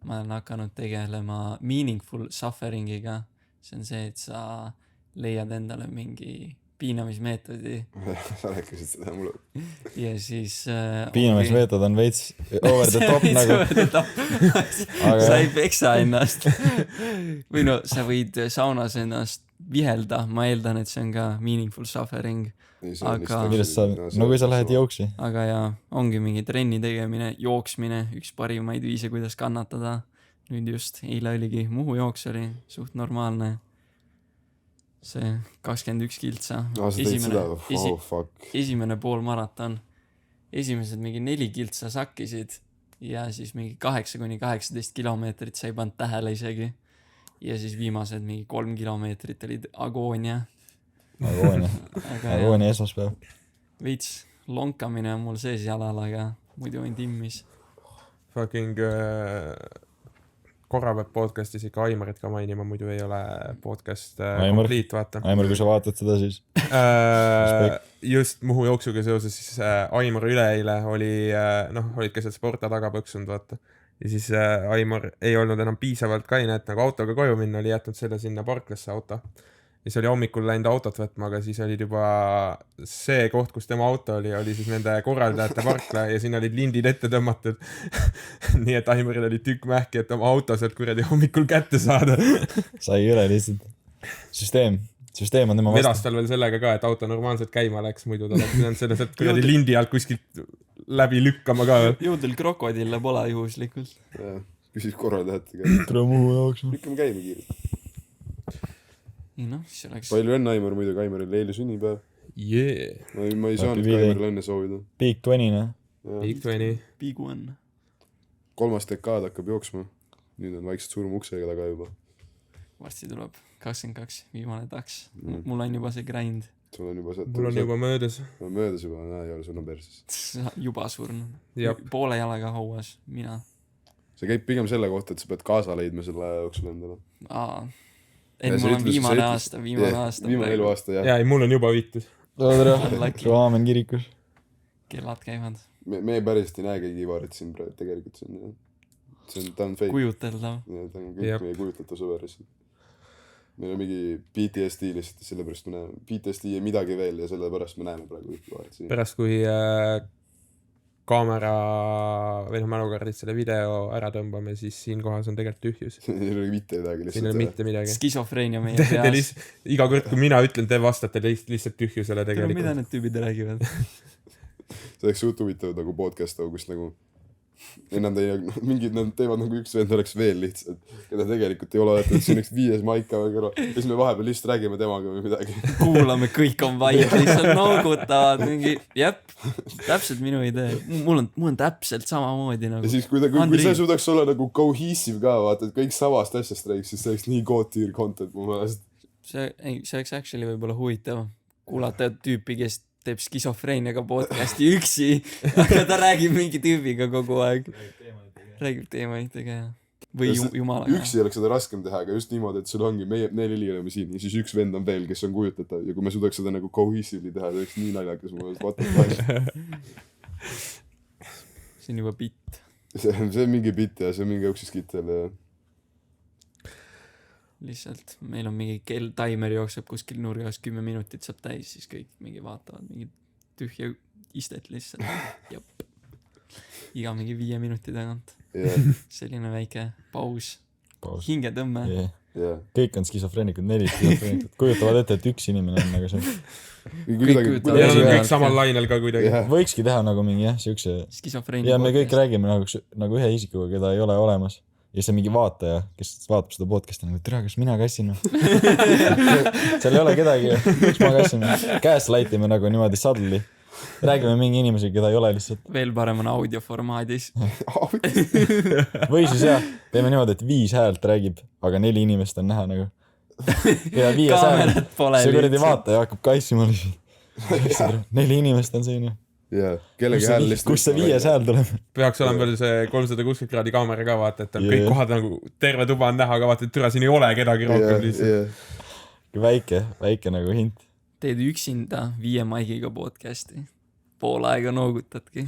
Ma olen hakanud tegelema meaningful sufferingiga. See on see, et sa leiad endale mingi piinamismeetodi.
Sa rääkisid seda mulle.
Ja siis...
Piinamismeetod on veits over the top nagu.
Sa ei peksa ennast. Või no, sa võid saunas ennast vihelda, ma eeldan, et see on ka meaningful suffering. Aga...
No kui sa lähed jooksi.
Aga jaa, ongi mingi trenni tegemine, jooksmine, üks parimaid viise, kuidas kannatada. Nüüd just, eile oligi Muhu jooks oli suht normaalne. See 21 kiltsa. Esimene pool maraton. Esimesed mingi 4 kiltsa sakkisid ja siis mingi 8-18 kilomeetrit sa ei pannud tähele isegi. Ja siis viimased mingi 3 kilomeetrit olid agoonia.
Agoonia esmaspäev.
Veits lonkamine on mul sees jalal, aga muidu on timmis.
Fucking korra peab podcastis ikka Aimarit ka mainima, muidu ei ole podcast complete, vaata.
Aimar, kui sa vaatad seda siis.
Just Muhu jooksuga seoses, siis Aimar üleeile olid ka seal sporta taga põksunud, vaata. Ja siis Aimar ei olnud enam piisavalt kaine, et nagu autoga koju minna, oli jätnud selle sinna parklasse auto. siis oli hommikul läinud autot võtma, aga siis olid juba see koht, kus tema auto oli siis nende korraldajate parkla ja siin olid lindid ette tõmmatud. Nii et Aimaril oli tükk mähki, et oma auto sealt kuradi hommikul kätte saada.
Sai üle lihtsalt. Süsteem on tema vastu.
Vedas tal veel sellega ka, et auto normaalselt käima läks, muidu ta oleks pidanud selle sealt kuradi lindi alt kuskilt läbi lükkama ka.
Jõudel krokodille pole juhuslikult.
Küsis korraldajatega.
Tule muu jaoks.
Lükkame käima kiirelt.
Nii noh, siis oleks...
Palju õnne Aimar muidugi, Aimaril eile sünnipäev.
Yeah.
Ma ei saanud Aimaril õnne soovida.
Big 20, ne?
Big 20.
Big one.
3. dekaad hakkab jooksma. Nüüd on vaikselt surm uksega taga juba.
Varsti tuleb 22, viimane taks. Mul on juba see grind.
Sul on juba
Mul on juba möödas.
Möödas juba, ei ole, sul on perses.
Juba surnud.
Jab.
Poole jalaga hauas, mina.
See käib pigem selle kohta, et sa pead kaasa leidma selle jooksul endale.
Mul on viimane aasta.
Viimane eluaasta, jah.
Ja, mul on juba viitud.
Aamen kirikus.
Kellad käivad.
Me päriselt ei näe keegi Ivarit siin praegu, tegelikult ta on fake.
Kujuteldav.
Ta on kõik meie kujutatav sõber. Meil on mingi PTSD lihtsalt, sellepärast me näeme. PTSD ja midagi veel ja sellepärast me näeme praegu Ivarit siin.
Pärast kui kaamera või mälukaardid selle video ära tõmbame, siis siin kohas on tegelikult tühjus.
Siin ei ole mitte midagi.
Siin ei ole mitte midagi.
Skisofreenia meie peas.
Iga kord, kui mina ütlen, te vastate lihtsalt tühjusele tegelikult.
Mida need tüübid räägivad?
See oleks suht huvitav nagu podcast, kus nagu nad teevad nagu üks vend oleks veel lihtsalt, keda tegelikult ei ole, et siin üks 5 maika või kõrval. Ja siis me vahepeal lihtsalt räägime temaga või midagi.
Kuulame, kõik on vaid, lihtsalt noogutavad mingi, täpselt minu idee. Mul on täpselt samamoodi nagu.
Ja siis kui see suudaks olla nagu cohesive ka, vaata, et kõik samast asjast räägiks, siis see oleks nii god-tier content mu meelest.
See oleks actually võib-olla huvitav kuulata tüüpi, kes teeb skisofreeniaga podcasti üksi, aga ta räägib mingi tüübiga kogu aeg. Räägib teemaitega ja või jumalaga.
Üksi oleks seda raskem teha, aga just niimoodi, et sul ongi meie 4 oleme siin ja siis üks vend on veel, kes on kujutatav ja kui me suudaks seda nagu cohesively teha, see oleks nii naljakas mu meelest, what the fuck.
See on juba bitt.
See on mingi bitt ja see on mingi õuksiskit seal ja
lihtsalt meil on mingi kell, timer jookseb kuskil nurgas 10 minutit saab täis, siis kõik mingi vaatavad mingi tühja istet lihtsalt. Jop. Iga mingi 5 minuti tagant. Selline väike paus. Hingetõmme.
Kõik on skisofreenikud, 4 skisofreenikud. Kujutavad ette, et üks inimene on nagu see.
Kõik samal lainel ka kuidagi.
Võikski teha nagu mingi siukse.
Skisofreeni.
Ja me kõik räägime nagu ühe isikuga, keda ei ole olemas. Ja see mingi vaataja, kes vaatab seda podcasti nagu, tere, kas mina kassin? Seal ei ole kedagi, kus ma kassin? Käes laitime nagu niimoodi sadli. Räägime mingi inimesega, keda ei ole lihtsalt.
Veel parem on audioformaadis.
Või siis teeme niimoodi, et 5 häält räägib, aga 4 inimest on näha nagu. Ja 5 häält. See kuradi vaataja hakkab kassima lihtsalt. 4 inimest on siin ju.
Kellegi hääl lihtsalt.
Kus see 5 hääl tuleb?
Peaks olema veel see 360 kraadi kaamera ka vaata, et kõik kohad nagu terve tuba on näha, aga vaata, et türa siin ei ole kedagi rohkem lihtsalt.
Väike nagu hint.
Teed üksinda 5 maigiga podcasti. Pool aega noogutadki.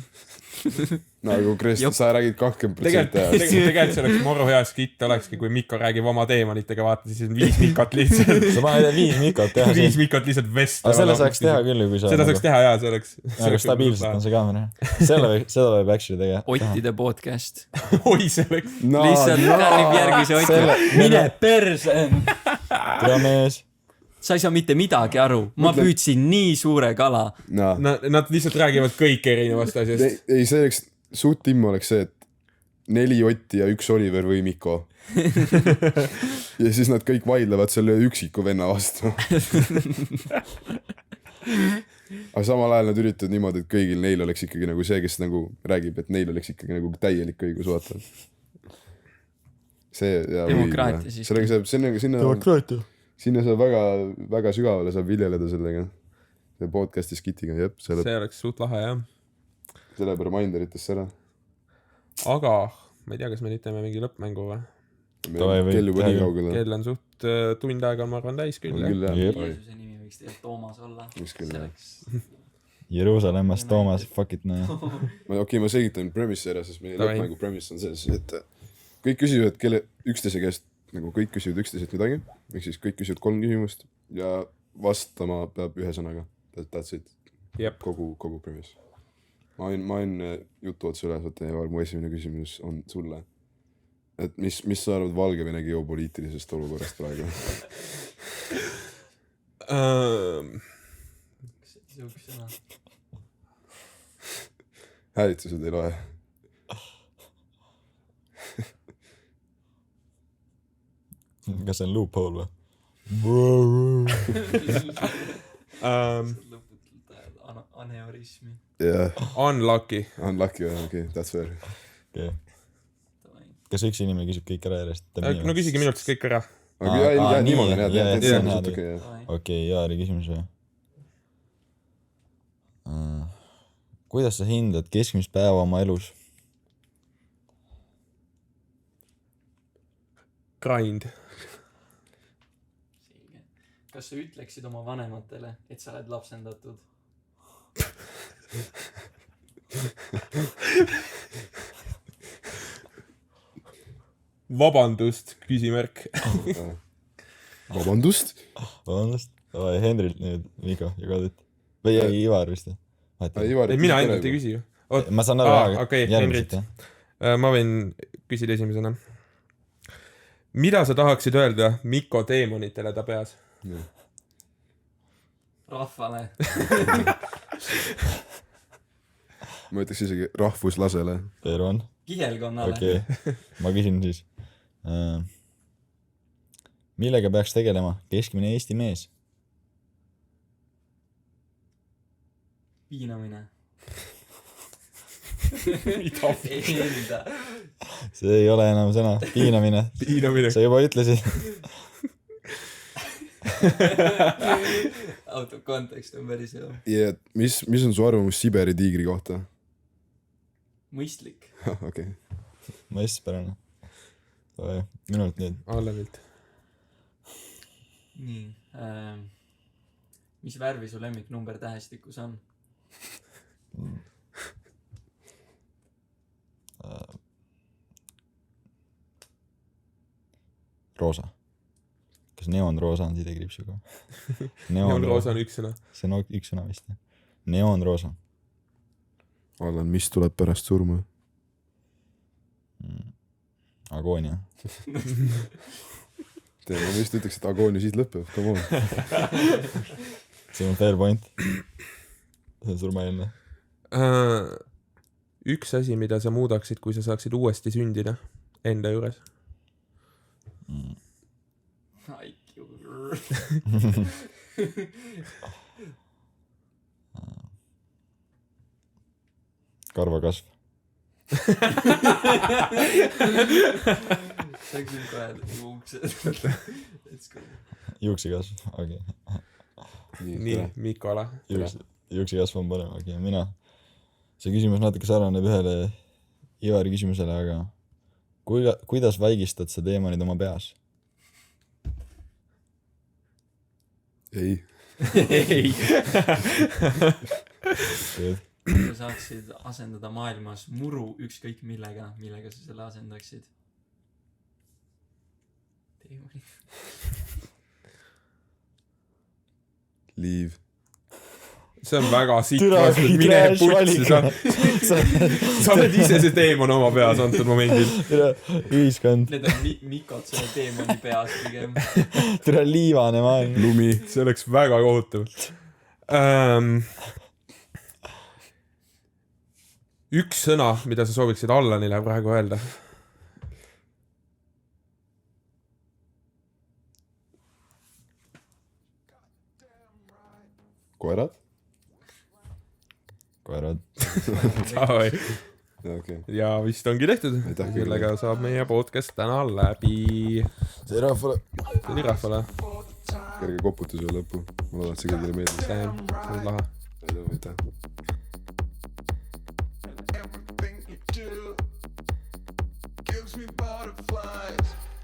Nagu Krist, sa räägid 20%.
Tegelikult see oleks moru hea skitt olekski, kui Mikko räägib oma teemonitega, vaata, siis on 5 Mikot lihtsalt.
Sa paned 5 Mikot teha.
5 Mikot lihtsalt vest.
Aga selle saaks teha küll, kui sa...
Seda saaks teha, jaa, see oleks...
Aga stabiilselt on see kaamera. Seda võib actually tegea.
Ottide podcast.
Oi, see oleks...
Lihtsalt kärib järgmise Otti. Mine perse!
Tere mees!
Sa ei saa mitte midagi aru. Ma püüdsin nii suure kala.
Nad lihtsalt räägivad kõik erinevast asjast.
Ei, see oleks... Suut timmu oleks see, et 4 Otti ja 1 Oliver või Mikko. Ja siis nad kõik vaidlevad selle üksiku venna vastu. Aga samal ajal nad üritavad niimoodi, et kõigil neil oleks ikkagi nagu see, kes nagu räägib, et neil oleks ikkagi nagu täielik õigus vaata. See ja
demokraatia siis.
Sellega saab sinna saab väga sügavale saab viljeleda sellega. See podcasti skitiga, jep.
See oleks suht lahe, jah.
Selle reminderitesse ära.
Aga ma ei tea, kas me nüüd teeme mingi lõppmängu või?
Kell juba nii kaugele.
Kell on suht tund aega, ma arvan, täis küll.
Jeesuse nimi võiks tegelikult Toomas olla.
Jeruusalemmas Toomas, fuck it näe.
Okei, ma selgitan premise ära, sest meie lõppmängu premise on selles, et kõik küsivad üksteise käest nagu kõik küsivad üksteiselt midagi, ehk siis kõik küsivad 3 küsimust ja vastama peab 1 sõnaga. That's it.
Jep.
Kogu premise. Ma võin jutu otsa üles võtta ja mu esimene küsimus on sulle. Et mis sa arvad Valgevene geopoliitilisest olukorrast praegu? Häälitused ei loe.
Kas see on loophole või?
Aneurismi.
Yeah.
Unlucky.
Unlucky, okay, that's fair.
Okay. Kas üks inimene küsib kõik ära järjest?
No küsigi minult siis kõik ära.
Aga niimoodi on jah.
Okei, Jaari küsimus või? Kuidas sa hindad keskmist päeva oma elus?
Grind.
Selge. Kas sa ütleksid oma vanematele, et sa oled lapsendatud?
Vabandust, küsimärk.
Vabandust?
Hendrilt nüüd, Miko, you got it. Või jäi Ivar vist?
Mina ainult ei küsi ju.
Ma saan aru,
okei, Hendrit. Ma võin küsida esimesena. Mida sa tahaksid öelda Miko teemonitele ta peas?
Rahvale.
Ma ütleks isegi rahvuslasele.
Tervan.
Kihelkonnale.
Okei, ma küsin siis. Millega peaks tegelema keskmine Eesti mees?
Piinamine.
Mida?
See ei ole enam sõna. Piinamine. Sa juba ütlesid.
Out of context on päris hea.
Ja mis on su arvamus Siberi tiigri kohta?
Mõistlik.
Okei.
Mõistpärane. Minult nüüd.
Allemilt.
Nii. Mis värvi su lemmiknumber tähestikus on?
Roosa. Kas neonroosa on sidekriipsuga?
Neonroosa on üks sõna.
See on üks sõna vist. Neonroosa.
Allan, mis tuleb pärast surma?
Agoonia.
Ma vist ütleks, et agoonia siit lõpeb. Come on.
See on fair point. See on surmaeelne.
Üks asi, mida sa muudaksid, kui sa saaksid uuesti sündida enda juures?
Karvakasv.
See küll kohe juuksed.
Juuksikasv, okei.
Nii, Mikola.
Juuksikasv on parem, okei. Mina. See küsimus natuke sarnaneb ühele Ivari küsimusele, aga kuidas vaigistad sa teemonid oma peas?
Ei.
Ei.
Sa saaksid asendada maailmas muru ükskõik millega sa selle asendaksid? Teemonid.
Leave.
See on väga siit vastus, mine putsi sa oled ise see teemon oma peas antud momendil.
Ühiskond.
Need on Mikot selle teemoni peas pigem.
Tere liivane maailm.
Lumi, see oleks väga kohutav. Üks sõna, mida sa sooviksid Allanile praegu öelda?
Koerad?
Koerad.
Okay.
Ja vist ongi tehtud. Sellega saab meie podcast täna läbi.
See rahvale.
Kerge koputus ja lõppu. Ma loodan, et see kõigile meeldis.
See on lahe.
Aitäh.